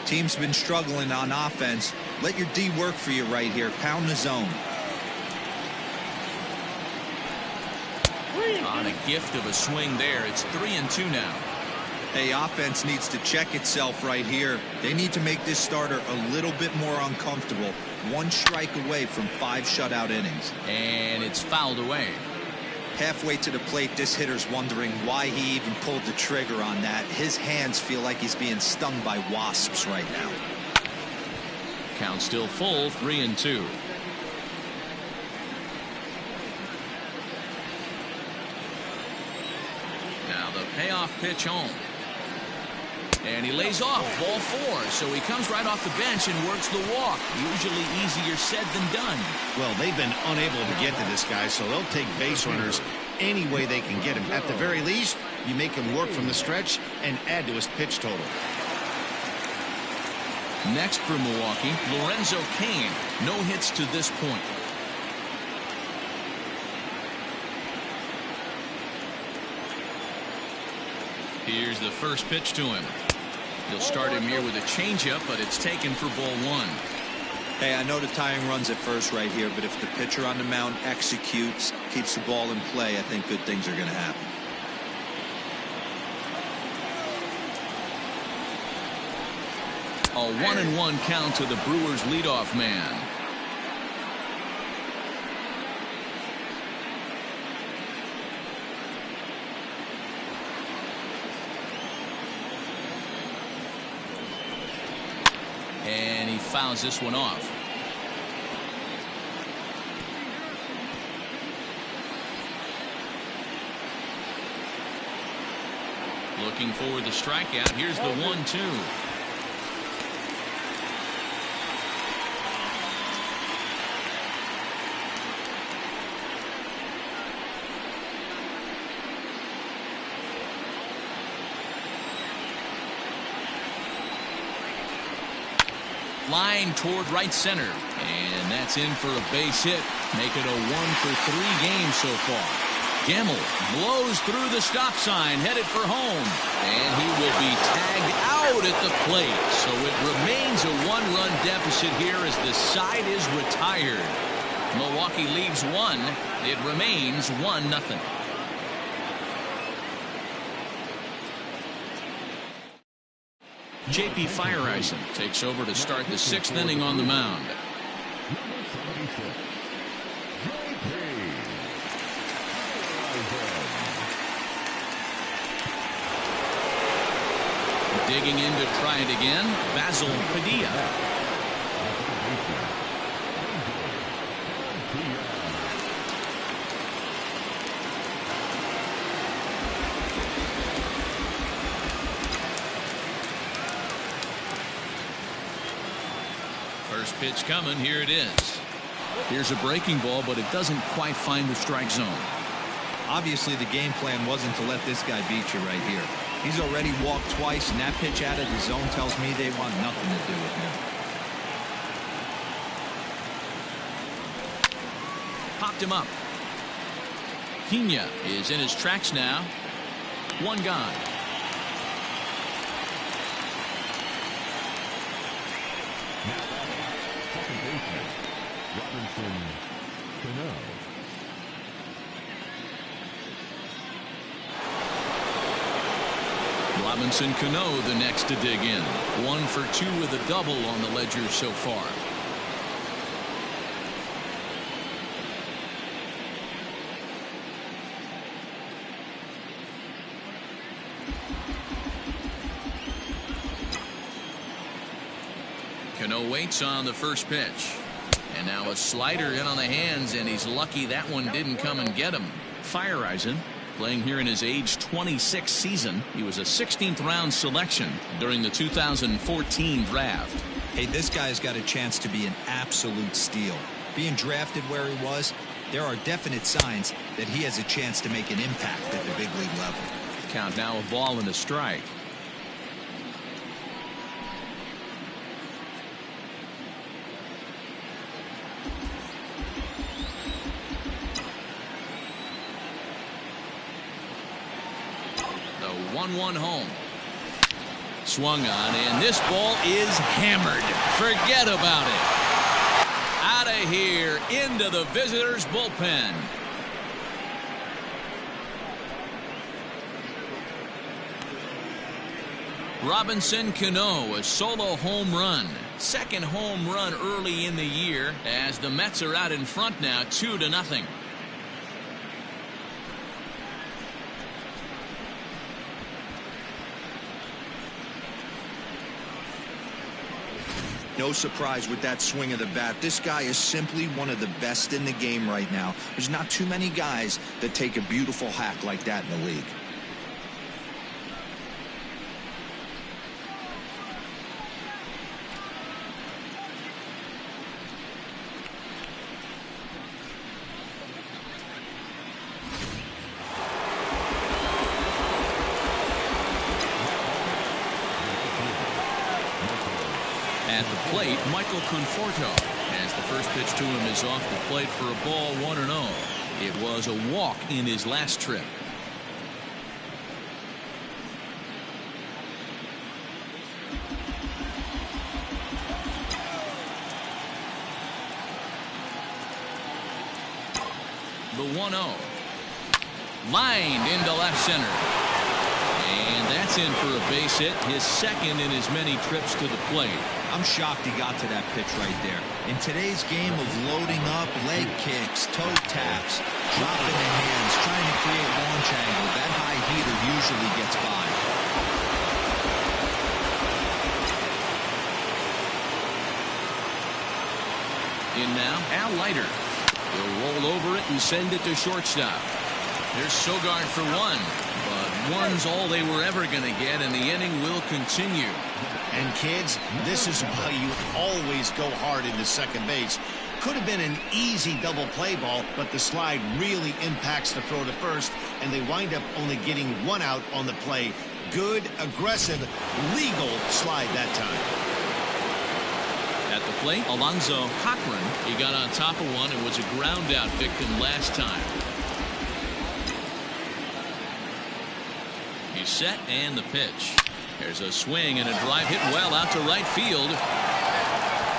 Team's been struggling on offense. Let your D work for you right here. Pound the zone. On a gift of a swing there. It's 3-2 now. Hey, offense needs to check itself right here. They need to make this starter a little bit more uncomfortable. 1 strike away from 5 shutout innings. And it's fouled away. Halfway to the plate, this hitter's wondering why he even pulled the trigger on that. His hands feel like he's being stung by wasps right now. Count still full, 3-2. Now the payoff pitch home. And he lays off, ball 4. So he comes right off the bench and works the walk. Usually easier said than done. Well, they've been unable to get to this guy, so they'll take base runners any way they can get him. At the very least, you make him work from the stretch and add to his pitch total. Next for Milwaukee, Lorenzo Cain. No hits to this point. Here's the first pitch to him. He'll start him here with a changeup, but it's taken for ball 1. Hey, I know the tying runs at first right here, but if the pitcher on the mound executes, keeps the ball in play, I think good things are going to happen. A 1-1 count to the Brewers leadoff man. And he fouls this one off. Looking for the strikeout. Here's the 1-2. Line toward right center, and that's in for a base hit. Make it a 1-for-3 game so far. Gamble blows through the stop sign, headed for home, and he will be tagged out at the plate. So it remains a 1-run deficit here as the side is retired. Milwaukee leaves 1. It remains 1-0. J.P. Fireisen takes over to start the 6th inning on the mound. Digging in to try it again, Basil Padilla. First pitch coming. Here it is. Here's a breaking ball, but it doesn't quite find the strike zone. Obviously, the game plan wasn't to let this guy beat you right here. He's already walked twice, and that pitch out of the zone tells me they want nothing to do with him. Popped him up. Pena is in his tracks now. 1 gone. Second baseman, Cano. Robinson Cano the next to dig in. 1 for 2 with a double on the ledger so far. Cano waits on the first pitch. And now a slider in on the hands, and he's lucky that one didn't come and get him. Fireisen playing here in his age 26 season. He was a 16th round selection during the 2014 draft. Hey, this guy's got a chance to be an absolute steal. Being drafted where he was, there are definite signs that he has a chance to make an impact at the big league level. Count now a ball and a strike. The 1-1 home. Swung on, and this ball is hammered. Forget about it. Out of here, into the visitors' bullpen. Robinson Cano, a solo home run. Second home run early in the year as the Mets are out in front now 2-0. No surprise with that swing of the bat. This guy is simply one of the best in the game right now. There's not too many guys that take a beautiful hack like that in the league. At the plate, Michael Conforto, as the first pitch to him is off the plate for a ball, 1-0. It was a walk in his last trip. The 1-0. Lined into left center. And that's in for a base hit, his second in as many trips to the plate. I'm shocked he got to that pitch right there. In today's game of loading up, leg kicks, toe taps, dropping the hands, trying to create launch angle, that high heater usually gets by. In now, Leiter. He'll roll over it and send it to shortstop. There's Sogard for one, but one's all they were ever going to get, and the inning will continue. And kids, this is why you always go hard into second base. Could have been an easy double play ball, but the slide really impacts the throw to first, and they wind up only getting one out on the play. Good, aggressive, legal slide that time. At the plate, Alonzo Cochrane. He got on top of one and was a ground out victim last time. He's set and the pitch. There's a swing and a drive hit well out to right field.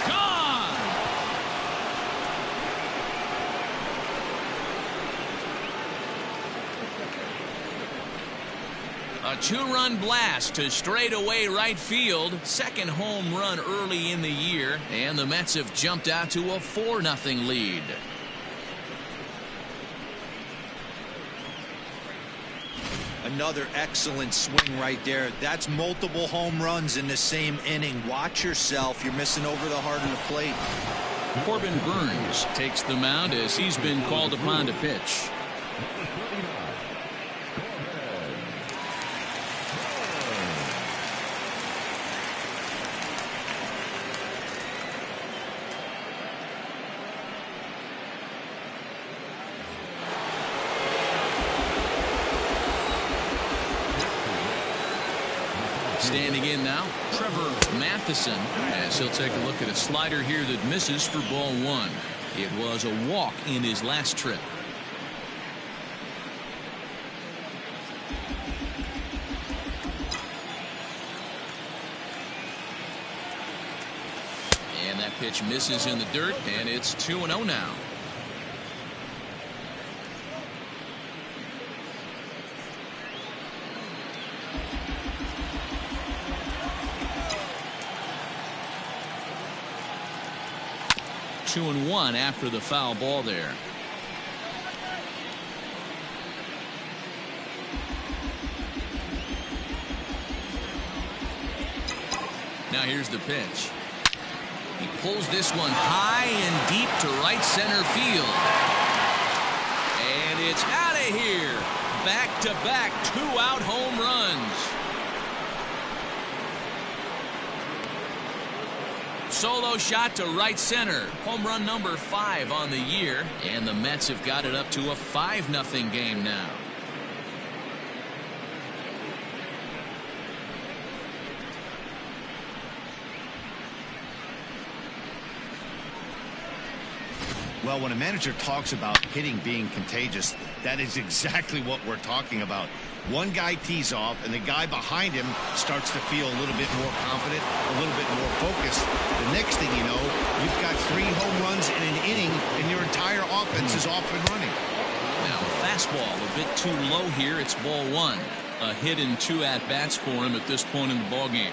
Gone! A two-run blast to straightaway right field. Second home run early in the year, and the Mets have jumped out to a 4-0 lead. Another excellent swing right there. That's multiple home runs in the same inning. Watch yourself. You're missing over the heart of the plate. Corbin Burns takes the mound as he's been called upon to pitch. Standing in now, Trevor Matheson, as he'll take a look at a slider here that misses for ball one. It was a walk in his last trip. And that pitch misses in the dirt, and it's 2-0 now. Two and one after the foul ball there. Now here's the pitch. He pulls this one high and deep to right center field. And it's out of here. Back-to-back two-out home runs. Solo shot to right center. Home run number 5 on the year. And the Mets have got it up to a 5-0 game now. Well, when a manager talks about hitting being contagious, that is exactly what we're talking about. One guy tees off, and the guy behind him starts to feel a little bit more confident, a little bit more focused. The next thing you know, you've got 3 home runs in an inning, and your entire offense is off and running. Now, a fastball a bit too low here. It's ball one. A hit and 2 at-bats for him at this point in the ballgame.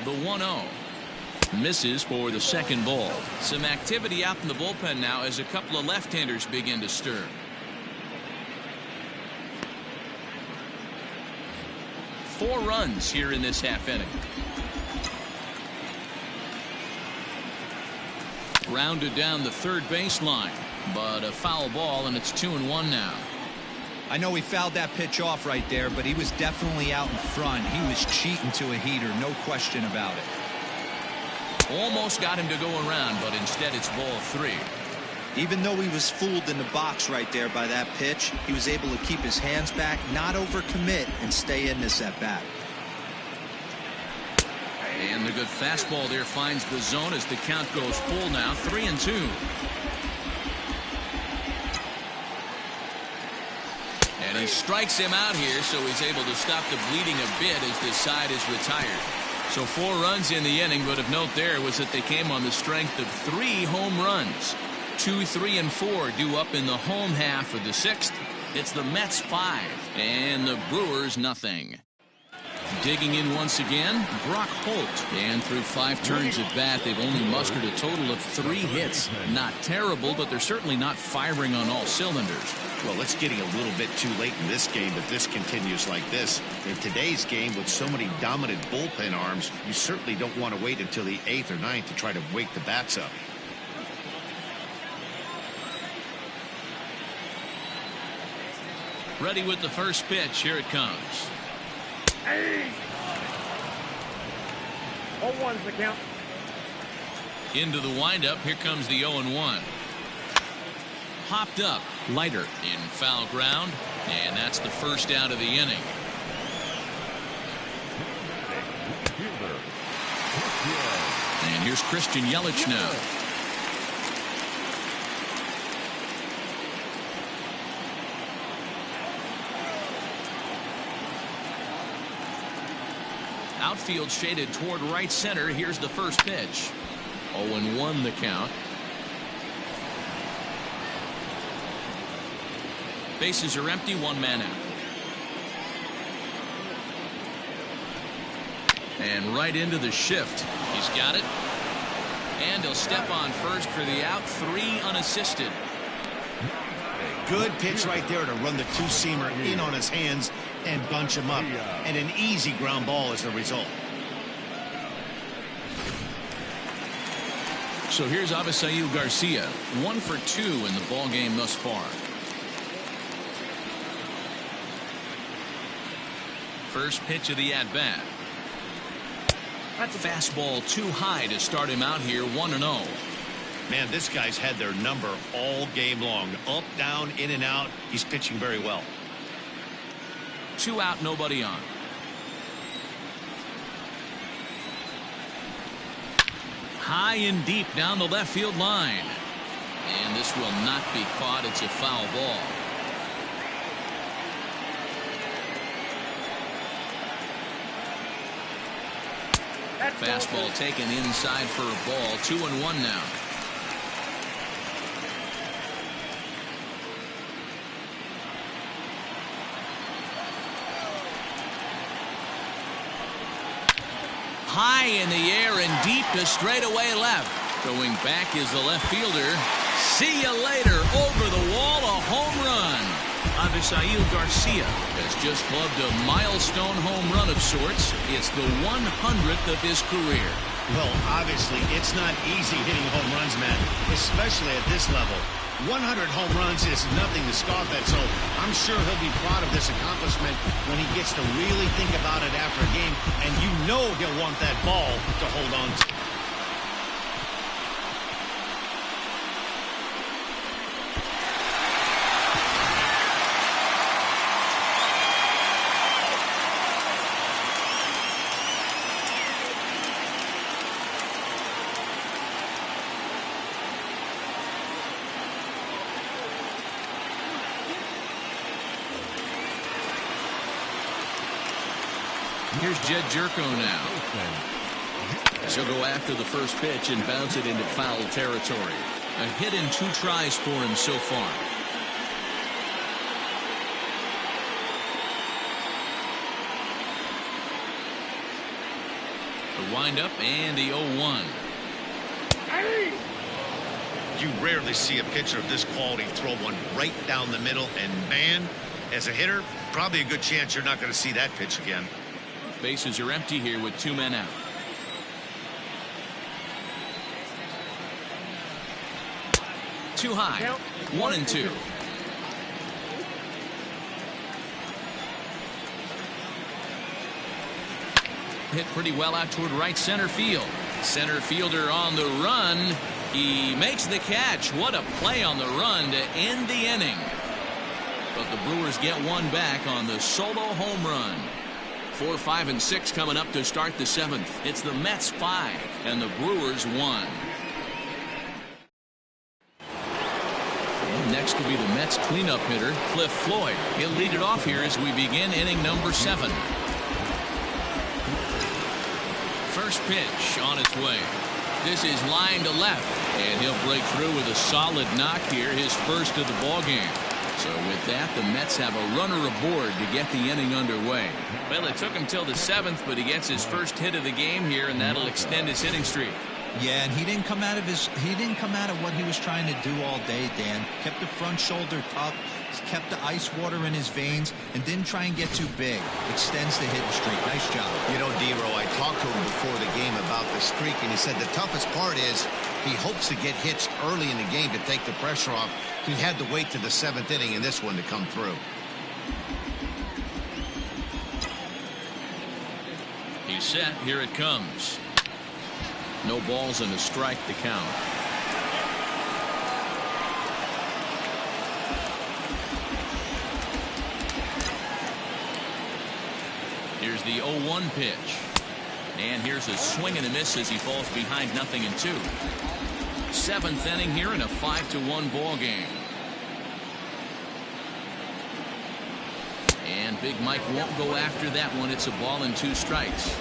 The 1-0. Misses for the second ball. Some activity out in the bullpen now as a couple of left-handers begin to stir. Four runs here in this half inning. Rounded down the third baseline, but a foul ball, and it's 2-1 now. I know he fouled that pitch off right there, but he was definitely out in front. He was cheating to a heater, no question about it. Almost got him to go around, but instead it's ball 3. Even though he was fooled in the box right there by that pitch, he was able to keep his hands back, not overcommit, and stay in this at bat. And the good fastball there finds the zone as the count goes full now, 3-2. And he strikes him out here, so he's able to stop the bleeding a bit as this side is retired. So 4 runs in the inning, but of note there was that they came on the strength of 3 home runs. 2, 3, and 4 due up in the home half of the 6th. It's the Mets 5 and the Brewers nothing. Digging in once again, Brock Holt. And through 5 turns at bat, they've only mustered a total of 3 hits. Not terrible, but they're certainly not firing on all cylinders. Well, it's getting a little bit too late in this game if this continues like this. In today's game, with so many dominant bullpen arms, you certainly don't want to wait until the 8th or 9th to try to wake the bats up. Ready with the first pitch. Here it comes. Hey! 0-1's the count. Into the windup. Here comes the 0-1. Hopped up. Leiter in foul ground. And that's the first out of the inning. And here's Christian Yelich now. Outfield shaded toward right center. Here's the first pitch. 0-1 the count. Bases are empty, 1 man out. And right into the shift. He's got it. And he'll step on first for the out. 3 unassisted. Good pitch right there to run the 2-seamer in on his hands and bunch him up. And an easy ground ball as the result. So here's Avisail Garcia. 1 for 2 in the ball game thus far. First pitch of the at-bat. Fastball too high to start him out here, 1-0. Man, this guy's had their number all game long. Up, down, in and out. He's pitching very well. 2 out, nobody on. High and deep down the left field line. And this will not be caught. It's a foul ball. Fastball taken inside for a ball. 2-1 now. High in the air and deep to straightaway left. Going back is the left fielder. See you later. Over the wall, a home run. Avisail Garcia has just clubbed a milestone home run of sorts. It's the 100th of his career. Well, obviously, it's not easy hitting home runs, man, especially at this level. 100 home runs is nothing to scoff at, so I'm sure he'll be proud of this accomplishment when he gets to really think about it after a game, and you know he'll want that ball to hold on to. Here's Jed Jerko now. She'll go after the first pitch and bounce it into foul territory. A hit in 2 tries for him so far. The windup and the 0-1. You rarely see a pitcher of this quality throw one right down the middle, and man, as a hitter, probably a good chance you're not going to see that pitch again. Bases are empty here with 2 men out. Too high. 1-2. Hit pretty well out toward right center field. Center fielder on the run. He makes the catch. What a play on the run to end the inning. But the Brewers get one back on the solo home run. 4, 5, and 6 coming up to start the 7th. It's the Mets 5 and the Brewers 1. And next will be the Mets cleanup hitter, Floyd. He'll lead it off here as we begin inning number 7. First pitch on its way. This is line to left, and he'll break through with a solid knock here, his first of the ball game. So with that, the Mets have a runner aboard to get the inning underway. Well, it took him till the 7th, but he gets his first hit of the game here, and that'll extend his hitting streak. Yeah, and he didn't come out of what he was trying to do all day, Dan. Kept the front shoulder tucked, kept the ice water in his veins, and didn't try and get too big. Extends the hitting streak. Nice job. You know, D-Row, I talked to him before the game about the streak, and he said the toughest part is he hopes to get hits early in the game to take the pressure off. He had to wait to the 7th inning in this one to come through. He's set. Here it comes. No balls and a strike to count. Here's the 0-1 pitch. And here's a swing and a miss as he falls behind 0-2. 7th inning here in a 5-1 ball game. And Big Mike won't go after that one. It's a ball and 2 strikes.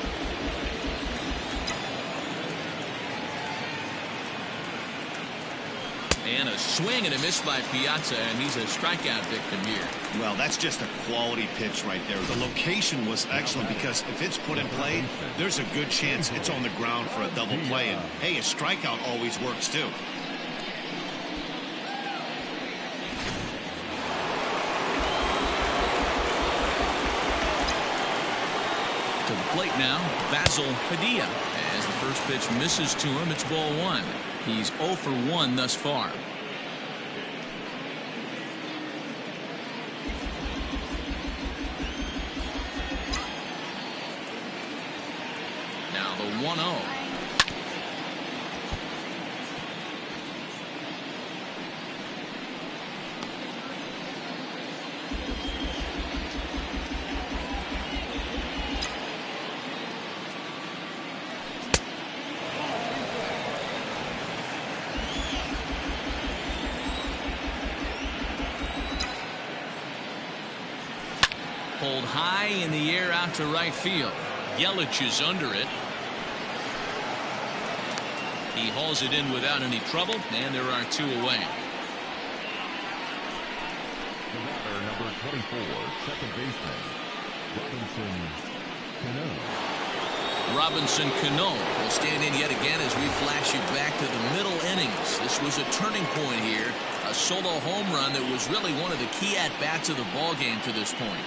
And a swing and a miss by Piazza, and he's a strikeout victim here. Well, that's just a quality pitch right there. The location was excellent because if it's put in play, there's a good chance it's on the ground for a double play. And, hey, a strikeout always works, too. To the plate now, Basil Padilla. As the first pitch misses to him, it's ball 1. He's 0 for 1 thus far. Now the 1-0. Pulled high in the air out to right field. Yelich is under it. He hauls it in without any trouble, and there are 2 away. The batter, number 24, second baseman, Robinson Cano will stand in yet again as we flash you back to the middle innings. This was a turning point here. A solo home run that was really one of the key at-bats of the ball game to this point.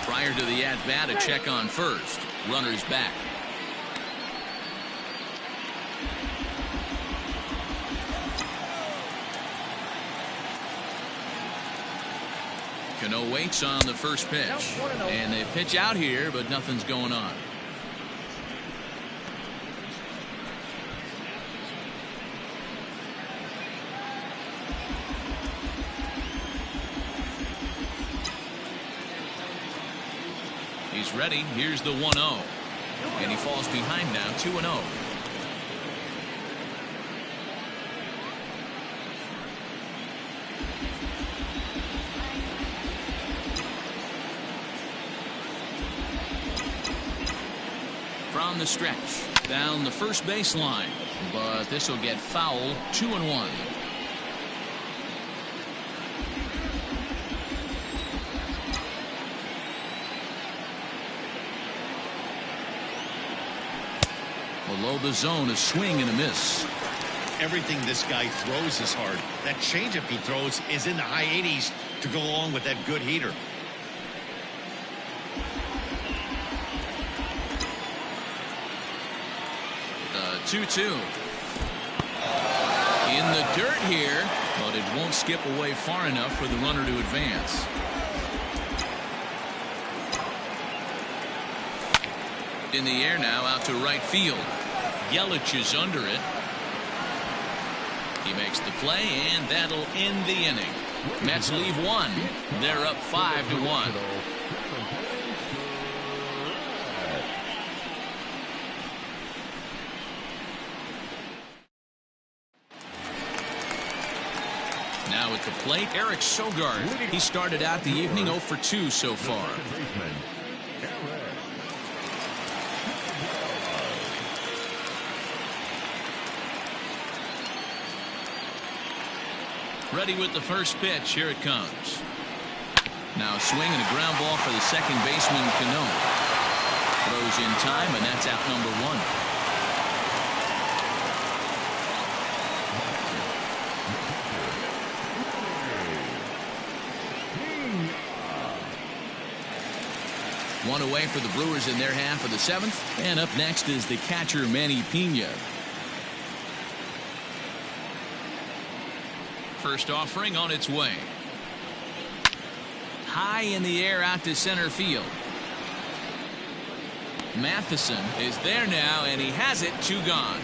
Prior to the at-bat, a check on first. Runner's back. Cano waits on the first pitch. And they pitch out here, but nothing's going on. He's ready. Here's the 1-0. And he falls behind now, 2-0. down the stretch. Down the first baseline. But this will get foul. 2-1. Below the zone, a swing and a miss. Everything this guy throws is hard. That changeup he throws is in the high 80s to go along with that good heater. The 2-2. In the dirt here, but it won't skip away far enough for the runner to advance. In the air now, out to right field. Yelich is under it. He makes the play, and that'll end the inning. Mets leave one. They're up 5-1. Now at the plate, Eric Sogard. He started out the evening 0 for 2 so far. Ready with the first pitch. Here it comes. Now a swing and a ground ball for the second baseman, Cano. Throws in time, and that's out number 1. One away for the Brewers in their half of the 7th. And up next is the catcher, Manny Pena. First offering on its way. High in the air out to center field. Matheson is there now, and he has it. 2 gone.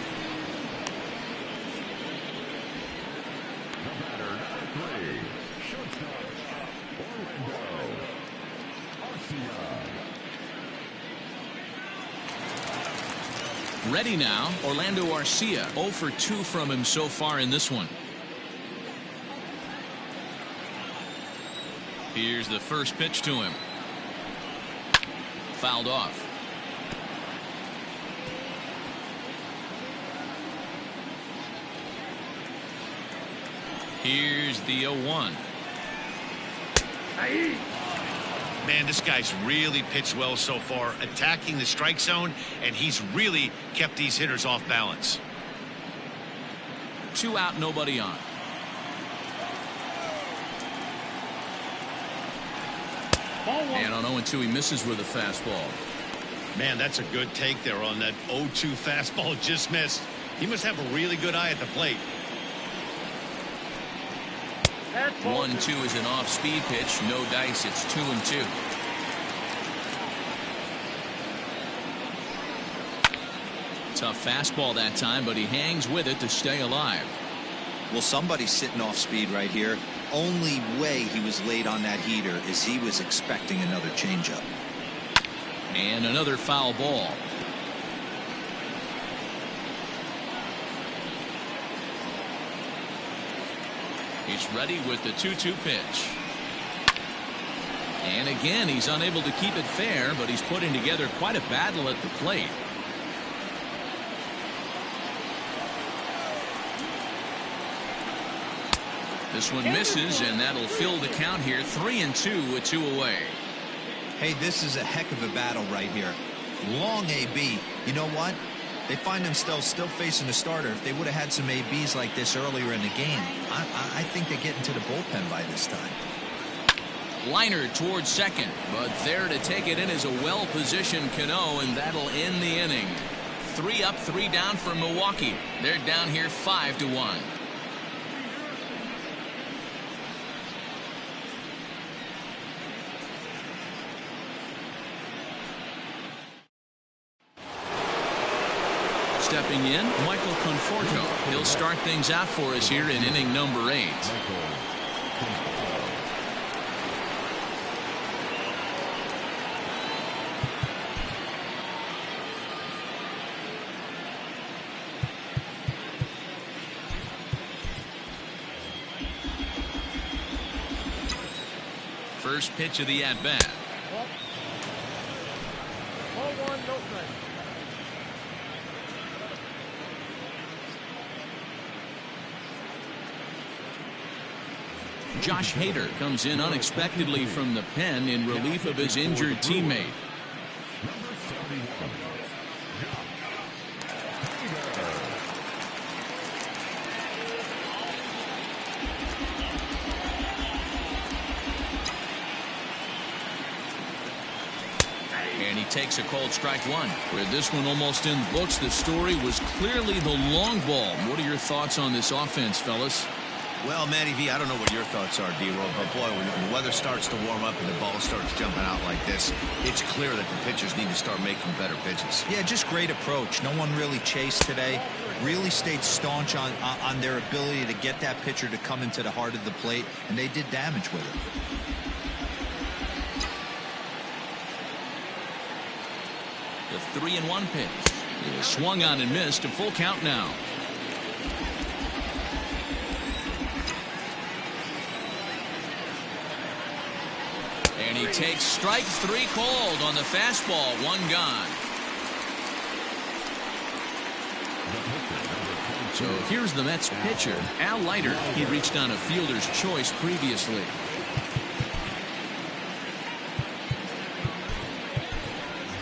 Ready now, Orlando Garcia. 0 for 2 from him so far in this one. Here's the first pitch to him. Fouled off. Here's the 0-1. Man, this guy's really pitched well so far, attacking the strike zone, and he's really kept these hitters off balance. 2 out, nobody on. And on 0-2, he misses with a fastball. Man, that's a good take there on that 0-2 fastball just missed. He must have a really good eye at the plate. 1-2 is an off-speed pitch. No dice. It's 2-2. Tough fastball that time, but he hangs with it to stay alive. Well, somebody's sitting off speed right here. Only way he was late on that heater is he was expecting another changeup. And another foul ball. He's ready with the 2-2 pitch. And again, he's unable to keep it fair, but he's putting together quite a battle at the plate. This one misses, and that'll fill the count here. 3-2 with 2 away. Hey, this is a heck of a battle right here. Long AB. You know what? They find themselves still facing a starter. If they would have had some ABs like this earlier in the game, I think they get into the bullpen by this time. Leiter towards second, but there to take it in is a well-positioned Cano, and that'll end the inning. 3 up, 3 down for Milwaukee. They're down here 5-1. Stepping in, Michael Conforto. He'll start things out for us here in inning number 8. First pitch of the at-bat. 1-1, no strike. Josh Hader comes in unexpectedly from the pen in relief of his injured teammate. And he takes a cold strike one. With this one almost in the books, the story was clearly the long ball. What are your thoughts on this offense, fellas? Well, Matty V, I don't know what your thoughts are, D-Roll, but boy, when the weather starts to warm up and the ball starts jumping out like this, it's clear that the pitchers need to start making better pitches. Yeah, just great approach. No one really chased today. Really stayed staunch on their ability to get that pitcher to come into the heart of the plate, and they did damage with it. The 3-1 pitch. It was swung on and missed. A full count now. And he takes strike three called on the fastball. One gone. So here's the Mets pitcher, Al Leiter. He reached on a fielder's choice previously.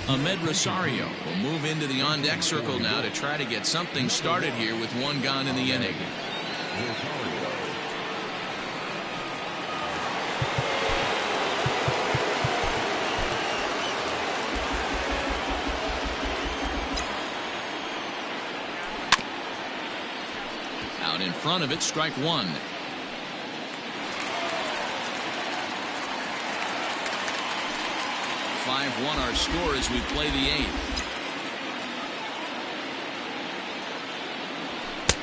Ahmed Rosario will move into the on-deck circle now to try to get something started here with one gone in the inning. Out in front of it, strike one. 5-1 our score as we play the eighth.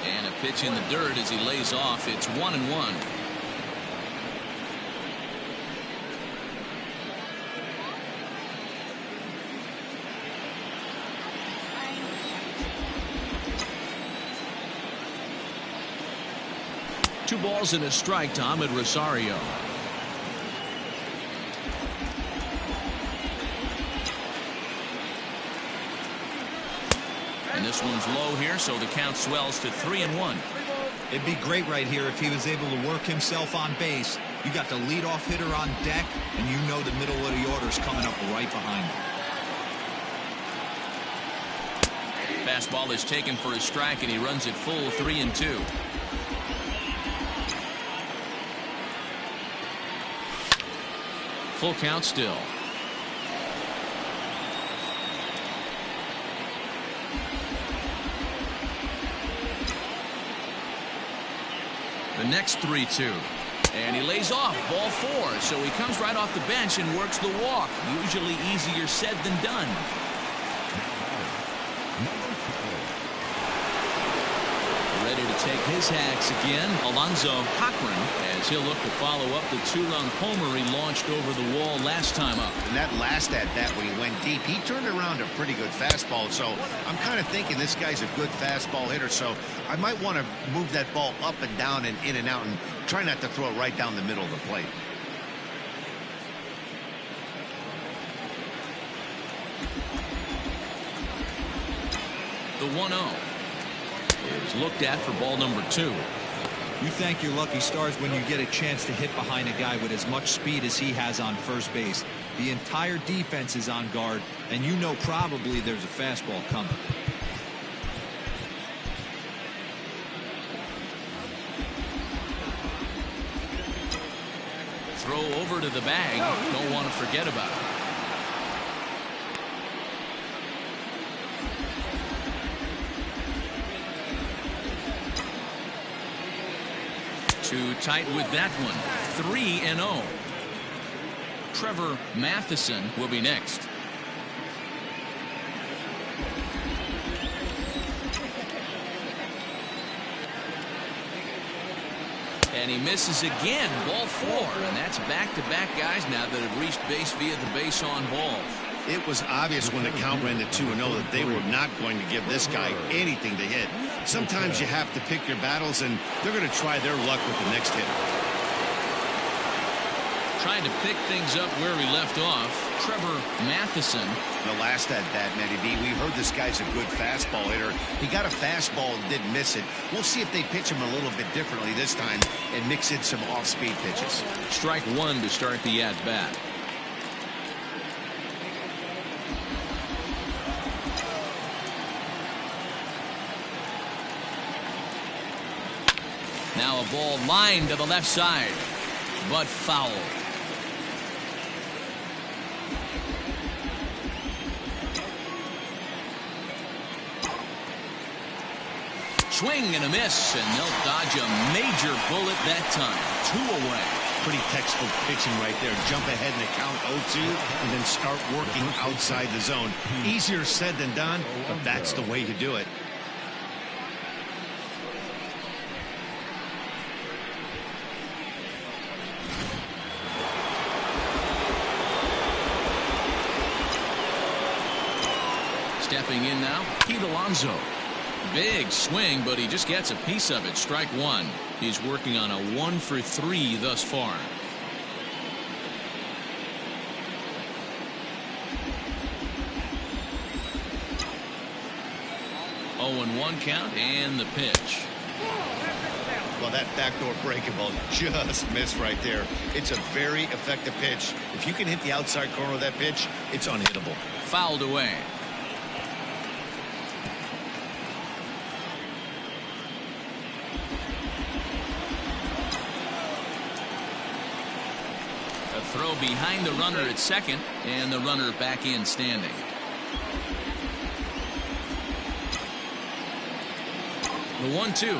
And a pitch in the dirt as he lays off. It's 1-1. Two balls and a strike to Ahmed Rosario. And this one's low here, so the count swells to 3-1. It'd be great right here if he was able to work himself on base. You got the leadoff hitter on deck, and you know the middle of the order's coming up right behind him. Fastball is taken for a strike, and he runs it full 3-2. Full count still. The next 3-2. And he lays off. Ball four. So he comes right off the bench and works the walk. Usually easier said than done. Ready to take his hacks again, Alonzo Cochrane, as he'll look to follow up the two-run homer he launched over the wall last time up. And that last at-bat when he went deep, he turned around a pretty good fastball. So I'm kind of thinking this guy's a good fastball hitter. So I might want to move that ball up and down and in and out and try not to throw it right down the middle of the plate. The 1-0 is looked at for ball number 2. You thank your lucky stars when you get a chance to hit behind a guy with as much speed as he has on first base. The entire defense is on guard, and you know probably there's a fastball coming. Throw over to the bag. Don't want to forget about it. Too tight with that one. 3-0. Trevor Matheson will be next. And he misses again. Ball four. And that's back-to-back guys now that have reached base via the base on ball. It was obvious when the count ran to 2-0 that they were not going to give this guy anything to hit. Sometimes you have to pick your battles, and they're going to try their luck with the next hitter. Trying to pick things up where we left off, Trevor Matheson. The last at that, Matty V, we heard this guy's a good fastball hitter. He got a fastball and didn't miss it. We'll see if they pitch him a little bit differently this time and mix in some off-speed pitches. Strike one to start the at-bat. Now a ball lined to the left side, but foul. Swing and a miss, and they'll dodge a major bullet that time. 2 away. Pretty textbook pitching right there. Jump ahead in the count 0-2 and then start working outside the zone. Easier said than done, but that's the way to do it. Stepping in now, Alonzo. Big swing, but he just gets a piece of it. Strike one. He's working on a 1-for-3 thus far. Oh, and 1 count, and the pitch. Well, that backdoor breaking ball just missed right there. It's a very effective pitch. If you can hit the outside corner of that pitch, it's unhittable. Fouled away. Throw behind the runner at second, and the runner back in standing. The 1-2.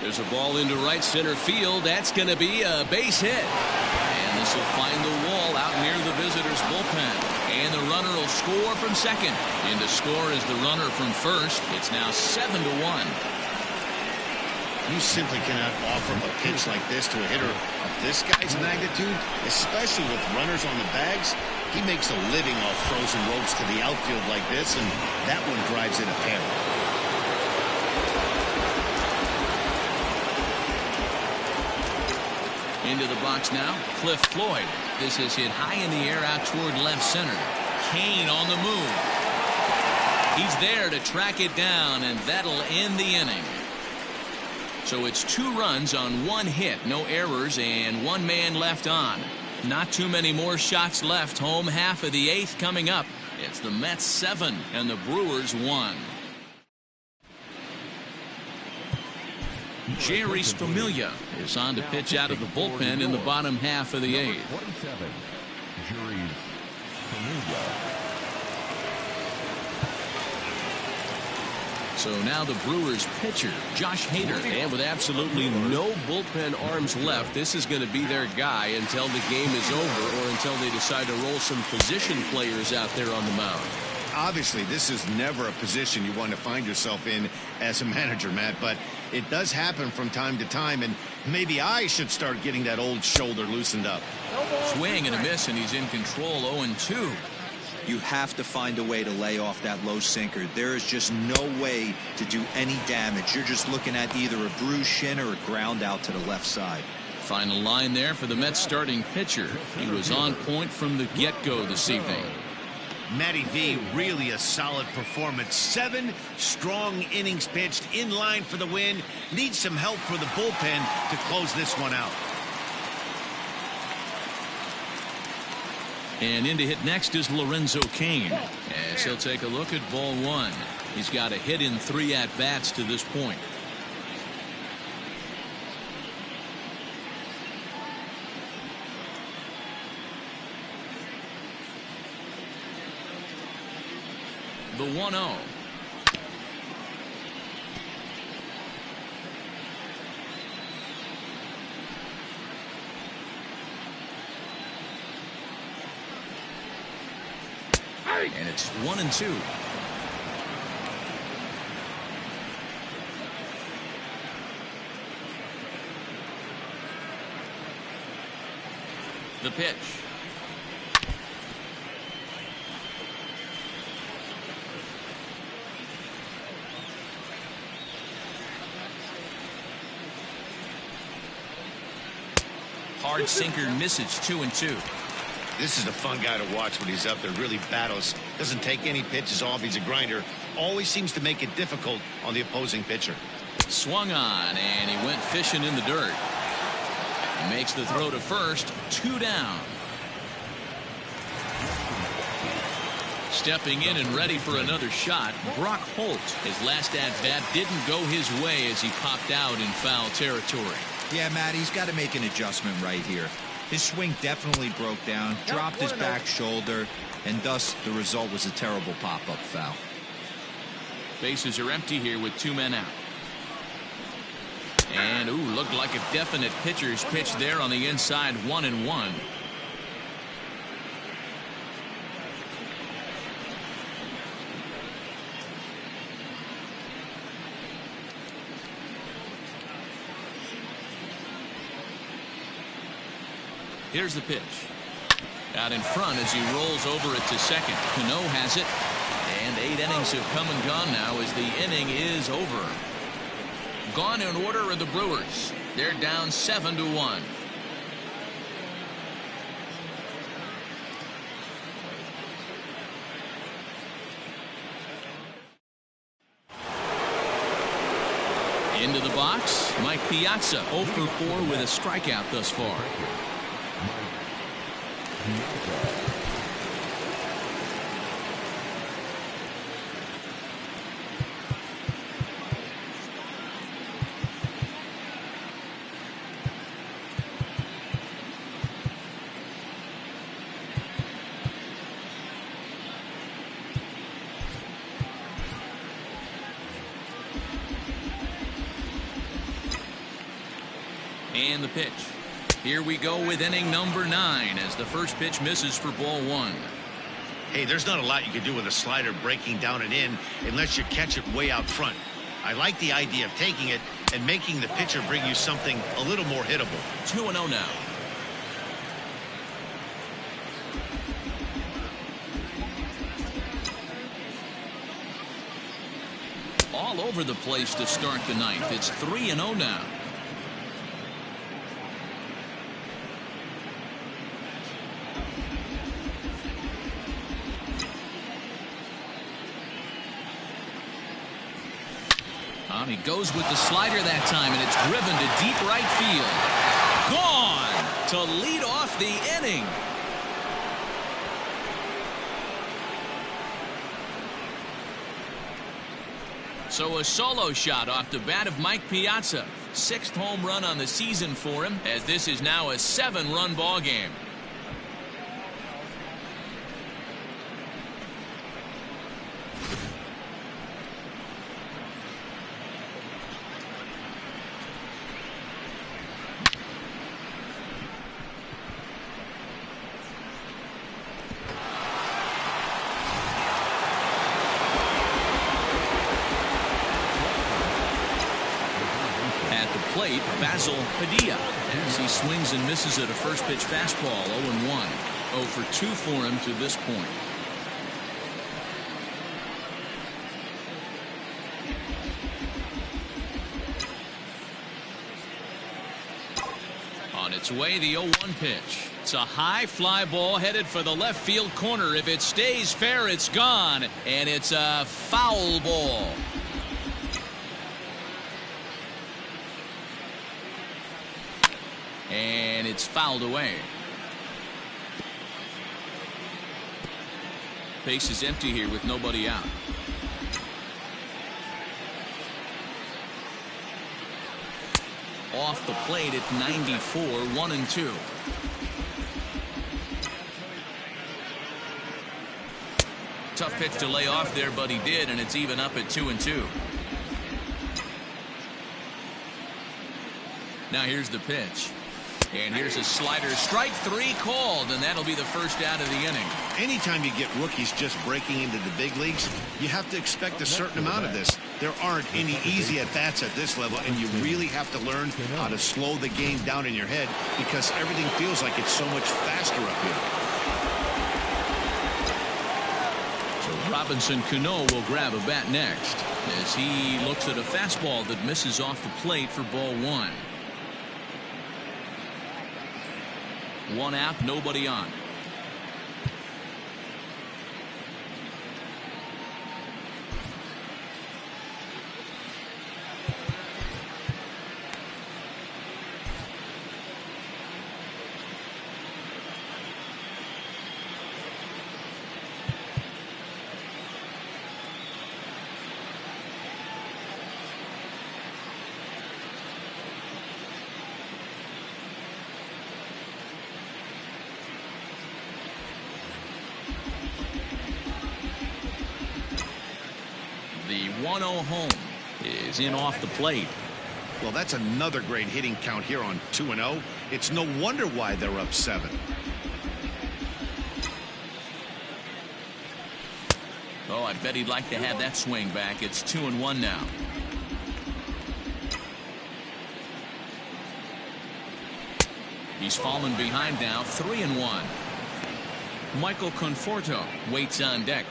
There's a ball into right center field. That's going to be a base hit. And this will find the wall out near the visitors' bullpen. And the runner will score from second. And to score is the runner from first. It's now 7-1. You simply cannot offer a pitch like this to a hitter of this guy's magnitude, especially with runners on the bags. He makes a living off frozen ropes to the outfield like this, and that one drives in a pair. Into the box now, Floyd. This is hit high in the air out toward left center. Cain on the move. He's there to track it down, and that'll end the inning. So it's 2 runs on 1 hit, no errors, and 1 man left on. Not too many more shots left. Home half of the 8th coming up. It's the Mets 7 and the Brewers 1. Jerry Familia is on to pitch out of the bullpen in the bottom half of the 8th. 27, Jerry Familia. So now the Brewers pitcher, Josh Hader, and with absolutely no bullpen arms left, this is going to be their guy until the game is over or until they decide to roll some position players out there on the mound. Obviously, this is never a position you want to find yourself in as a manager, Matt, but it does happen from time to time, and maybe I should start getting that old shoulder loosened up. Swing and a miss, and he's in control. 0-2. You have to find a way to lay off that low sinker. There is just no way to do any damage. You're just looking at either a bruised shin or a ground out to the left side. Final line there for the Mets starting pitcher. He was on point from the get-go this evening. Matty V, really a solid performance. 7 strong innings pitched, in line for the win. Needs some help for the bullpen to close this one out. And in to hit next is Lorenzo Cain, as he'll take a look at ball 1. He's got a hit in 3 at-bats to this point. The 1-0. And it's 1-2. The pitch. hard sinker misses 2-2. This is a fun guy to watch when he's up there. Really battles. Doesn't take any pitches off. He's a grinder. Always seems to make it difficult on the opposing pitcher. Swung on, and he went fishing in the dirt. He makes the throw to first. 2 down. Stepping in and ready for another shot, Brock Holt. His last at-bat didn't go his way as he popped out in foul territory. Yeah, Matt, he's got to make an adjustment right here. His swing definitely broke down, dropped his back shoulder, and thus the result was a terrible pop-up foul. Bases are empty here with 2 men out. And, looked like a definite pitcher's pitch there on the inside, 1-1. Here's the pitch. Out in front as he rolls over it to second. Cano has it. And 8 innings have come and gone now as the inning is over. Gone in order are the Brewers. They're down 7-1. Into the box, Mike Piazza 0 for 4 with a strikeout thus far. And the pitch. Here we go with inning number 9 as the first pitch misses for ball 1. Hey, there's not a lot you can do with a slider breaking down and in unless you catch it way out front. I like the idea of taking it and making the pitcher bring you something a little more hittable. 2-0 now. All over the place to start the 9th. It's 3-0 now. He goes with the slider that time, and it's driven to deep right field. Gone to lead off the inning. So a solo shot off the bat of Mike Piazza. 6th home run on the season for him, as this is now a 7-run ball game. Padilla as he swings and misses at a first pitch fastball. 0-1. 0 for 2 for him to this point. On its way, the 0-1 pitch. It's a high fly ball headed for the left field corner. If it stays fair, it's gone, and it's a foul ball. And it's fouled away. Base is empty here with nobody out. Off the plate at 94, 1-2. Tough pitch to lay off there, but he did, and it's even up at 2-2. Now here's the pitch. And here's a slider. Strike 3 called, and that'll be the first out of the inning. Anytime you get rookies just breaking into the big leagues, you have to expect a certain amount of this. There aren't any easy at-bats at this level, and you really have to learn how to slow the game down in your head because everything feels like it's so much faster up here. So Robinson Cano will grab a bat next as he looks at a fastball that misses off the plate for ball 1. 1 out, nobody on. The 1-0 home is in off the plate. Well, that's another great hitting count here on 2-0. It's no wonder why they're up 7. Oh, I bet he'd like to have that swing back. It's 2-1 now. He's fallen behind now, 3-1. Michael Conforto waits on deck.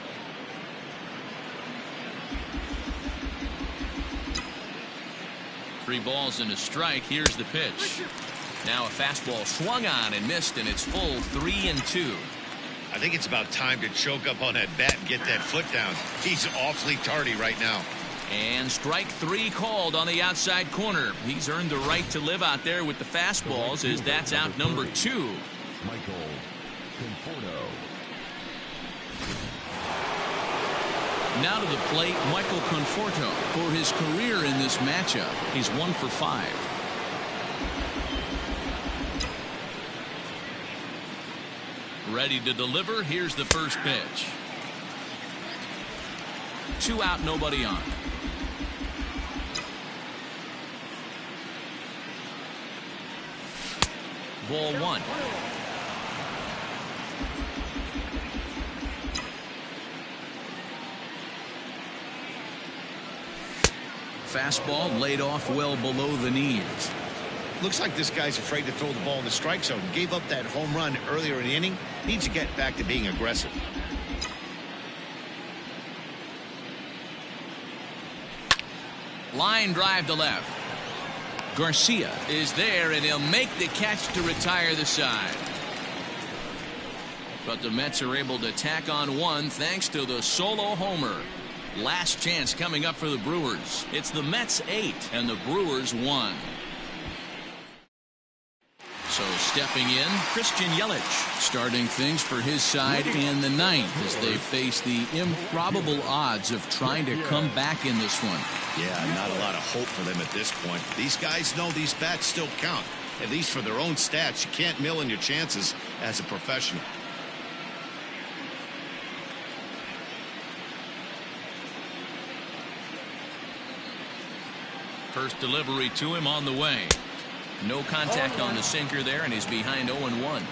Three balls and a strike. Here's the pitch. Now a fastball swung on and missed, and it's full 3-2. I think it's about time to choke up on that bat and get that foot down. He's awfully tardy right now. And strike 3 called on the outside corner. He's earned the right to live out there with the fastballs, as that's out number 2. Michael Conforto. Now to the plate, Michael Conforto. For his career in this matchup, he's 1 for 5. Ready to deliver. Here's the first pitch. 2 out, nobody on. Ball 1. Fastball laid off well below the knees. Looks like this guy's afraid to throw the ball in the strike zone. Gave up that home run earlier in the inning. Needs to get back to being aggressive. Line drive to left. Garcia is there, and he'll make the catch to retire the side. But the Mets are able to tack on 1 thanks to the solo homer. Last chance coming up for the Brewers. It's the Mets 8 and the Brewers 1. So stepping in, Christian Yelich, starting things for his side in the 9th as they face the improbable odds of trying to come back in this one. Yeah, not a lot of hope for them at this point. These guys know these bats still count, at least for their own stats. You can't mill in your chances as a professional. First delivery to him on the way. No contact on the sinker there, and he's behind 0-1.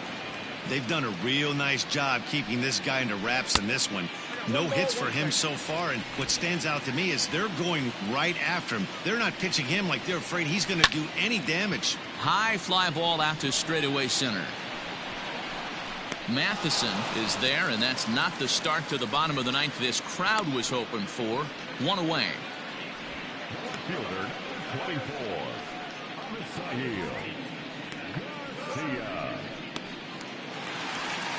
They've done a real nice job keeping this guy into wraps in this one. No hits for him so far, and what stands out to me is they're going right after him. They're not pitching him like they're afraid he's going to do any damage. High fly ball out to straightaway center. Matheson is there, and that's not the start to the bottom of the 9th this crowd was hoping for. 1 away. Fielder, 24. Avisail Garcia.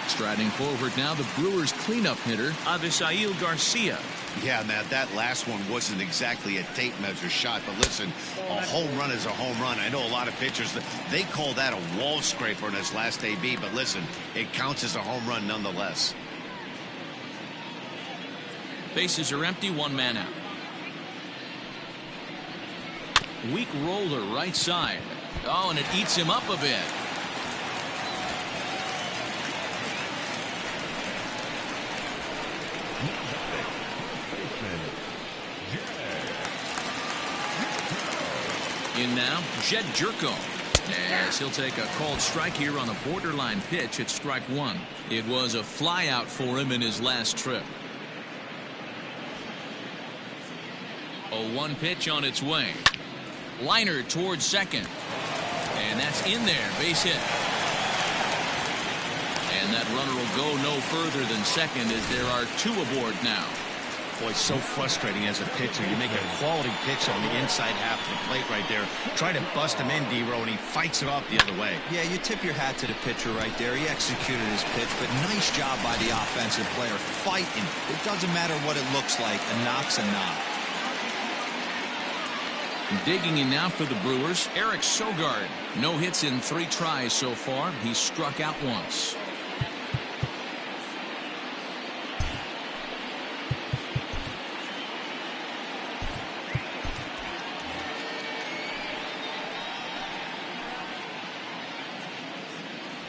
Striding forward now, the Brewers cleanup hitter, Avisail Garcia. Yeah, Matt, that last one wasn't exactly a tape measure shot, but listen, a home run is a home run. I know a lot of pitchers, they call that a wall scraper in his last AB, but listen, it counts as a home run nonetheless. Bases are empty, 1 man out. Weak roller right side. Oh, and it eats him up a bit. In now, Jed Jerko, as he'll take a called strike here on a borderline pitch at strike 1. It was a fly out for him in his last trip. A 1 pitch on its way. Leiter towards second, and that's in there, base hit. And that runner will go no further than second as there are 2 aboard now. Boy, so frustrating as a pitcher. You make a quality pitch on the inside half of the plate right there. Try to bust him in, D-Row, and he fights it off the other way. Yeah, you tip your hat to the pitcher right there. He executed his pitch, but nice job by the offensive player fighting. It doesn't matter what it looks like. A knock's a knock. Digging in now for the Brewers, Eric Sogard. No hits in 3 tries so far. He's struck out once.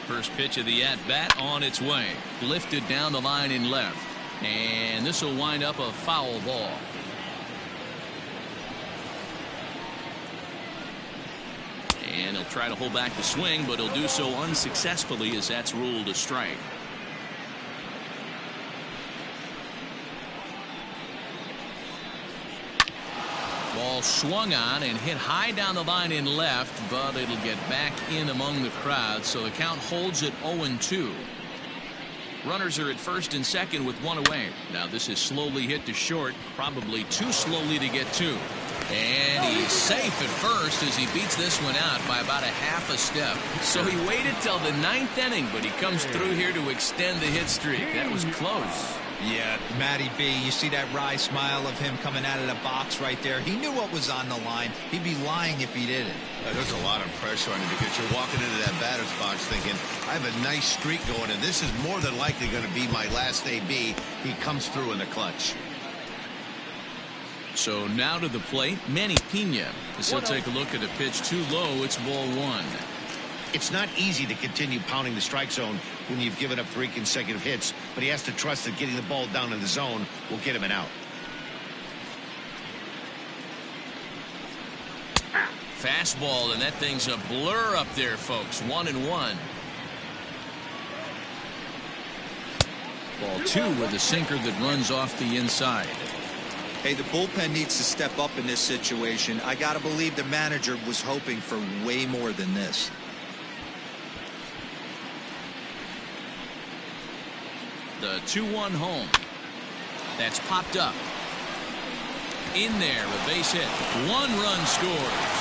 First pitch of the at-bat on its way. Lifted down the line in left. And this will wind up a foul ball. And he'll try to hold back the swing, but he'll do so unsuccessfully as that's ruled a strike. Ball swung on and hit high down the line in left, but it'll get back in among the crowd, so the count holds at 0-2. Runners are at first and second with 1 away. Now this is slowly hit to short, probably too slowly to get to. And he's safe at first as he beats this one out by about a half a step. So he waited till the 9th inning, but he comes through here to extend the hit streak. That was close. Yeah, Matty B, you see that wry smile of him coming out of the box right there. He knew what was on the line. He'd be lying if he didn't. There's a lot of pressure on him because you're walking into that batter's box thinking, I have a nice streak going, and this is more than likely going to be my last AB. He comes through in the clutch. So now to the plate, Manny Pena. As he'll take a look at a pitch too low, it's ball 1. It's not easy to continue pounding the strike zone when you've given up 3 consecutive hits, but he has to trust that getting the ball down in the zone will get him an out. Fastball, and that thing's a blur up there, folks. 1-1. Ball 2 with a sinker that runs off the inside. Hey, the bullpen needs to step up in this situation. I gotta believe the manager was hoping for way more than this. The 2-1 home. That's popped up. In there, a base hit. 1 run scores.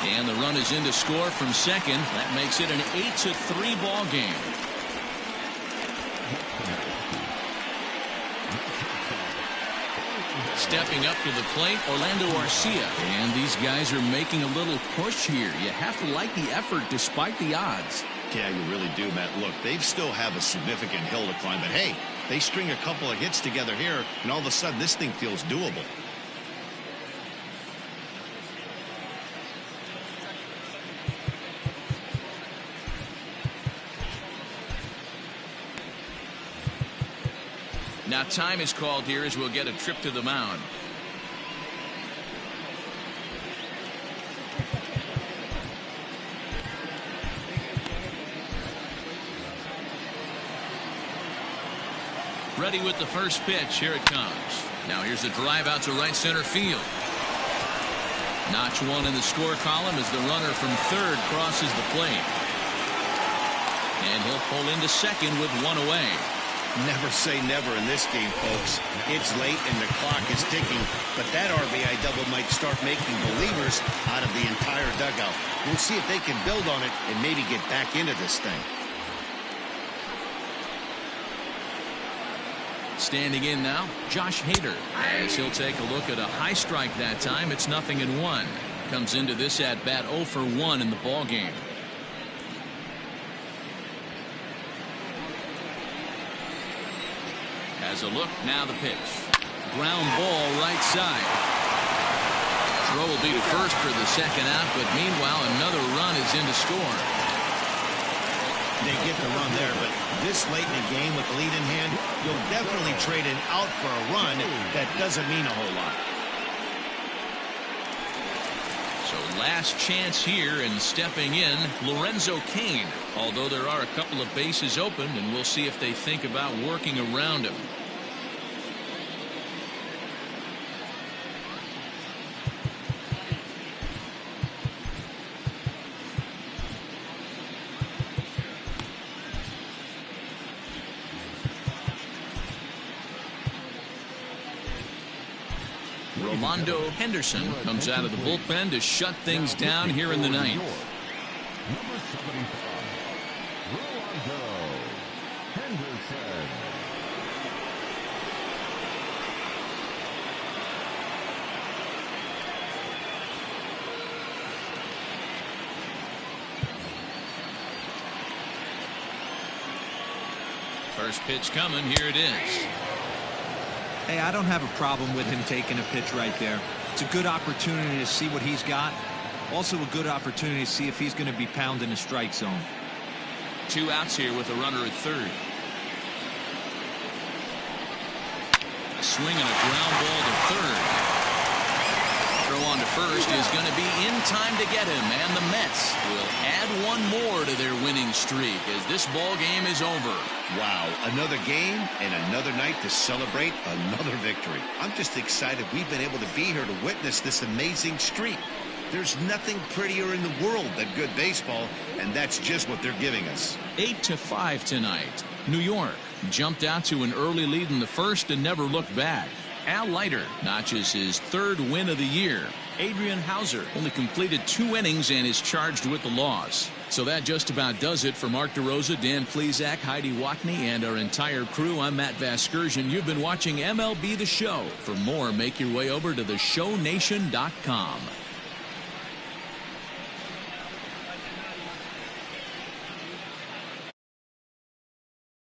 And the run is in to score from second. That makes it an 8-3 ball game. Stepping up to the plate, Orlando Garcia. And these guys are making a little push here. You have to like the effort despite the odds. Yeah, you really do, Matt. Look, they still have a significant hill to climb, but hey, they string a couple of hits together here, and all of a sudden this thing feels doable. Now time is called here as we'll get a trip to the mound. Ready with the first pitch. Here it comes. Now here's the drive out to right center field. Notch 1 in the score column as the runner from third crosses the plate. And he'll pull into second with 1 away. Never say never in this game, folks. It's late and the clock is ticking, but that RBI double might start making believers out of the entire dugout. We'll see if they can build on it and maybe get back into this thing. Standing in now, Josh Hader. As he'll take a look at a high strike that time, it's 0-1. Comes into this at bat 0 for 1 in the ball game. As a look, now the pitch. Ground ball right side. Throw will be to first for the second out, but meanwhile another run is in to score. They get the run there, but this late in the game with the lead in hand, you'll definitely trade an out for a run. That doesn't mean a whole lot. So last chance here, and stepping in, Lorenzo Cain. Although there are a couple of bases open, and we'll see if they think about working around him. Orlando Henderson comes out of the bullpen to shut things down here in the ninth. Number 75, Rolando Henderson. First pitch coming. Here it is. Hey, I don't have a problem with him taking a pitch right there. It's a good opportunity to see what he's got. Also a good opportunity to see if he's going to be pounding the strike zone. 2 outs here with a runner at third. A swing and a ground ball to third. Throw on to first is going to be in time to get him, and the Mets will add one more to their winning streak as this ball game is over. Wow, another game and another night to celebrate another victory. I'm just excited we've been able to be here to witness this amazing streak. There's nothing prettier in the world than good baseball, and that's just what they're giving us. 8-5 tonight. New York jumped out to an early lead in the first and never looked back. Leiter notches his 3rd win of the year. Adrian only completed 2 innings and is charged with the loss. So that just about does it for Mark DeRosa, Dan Plesac, Heidi Watney, and our entire crew. I'm Matt Vasgersian. You've been watching MLB The Show. For more, make your way over to theshownation.com.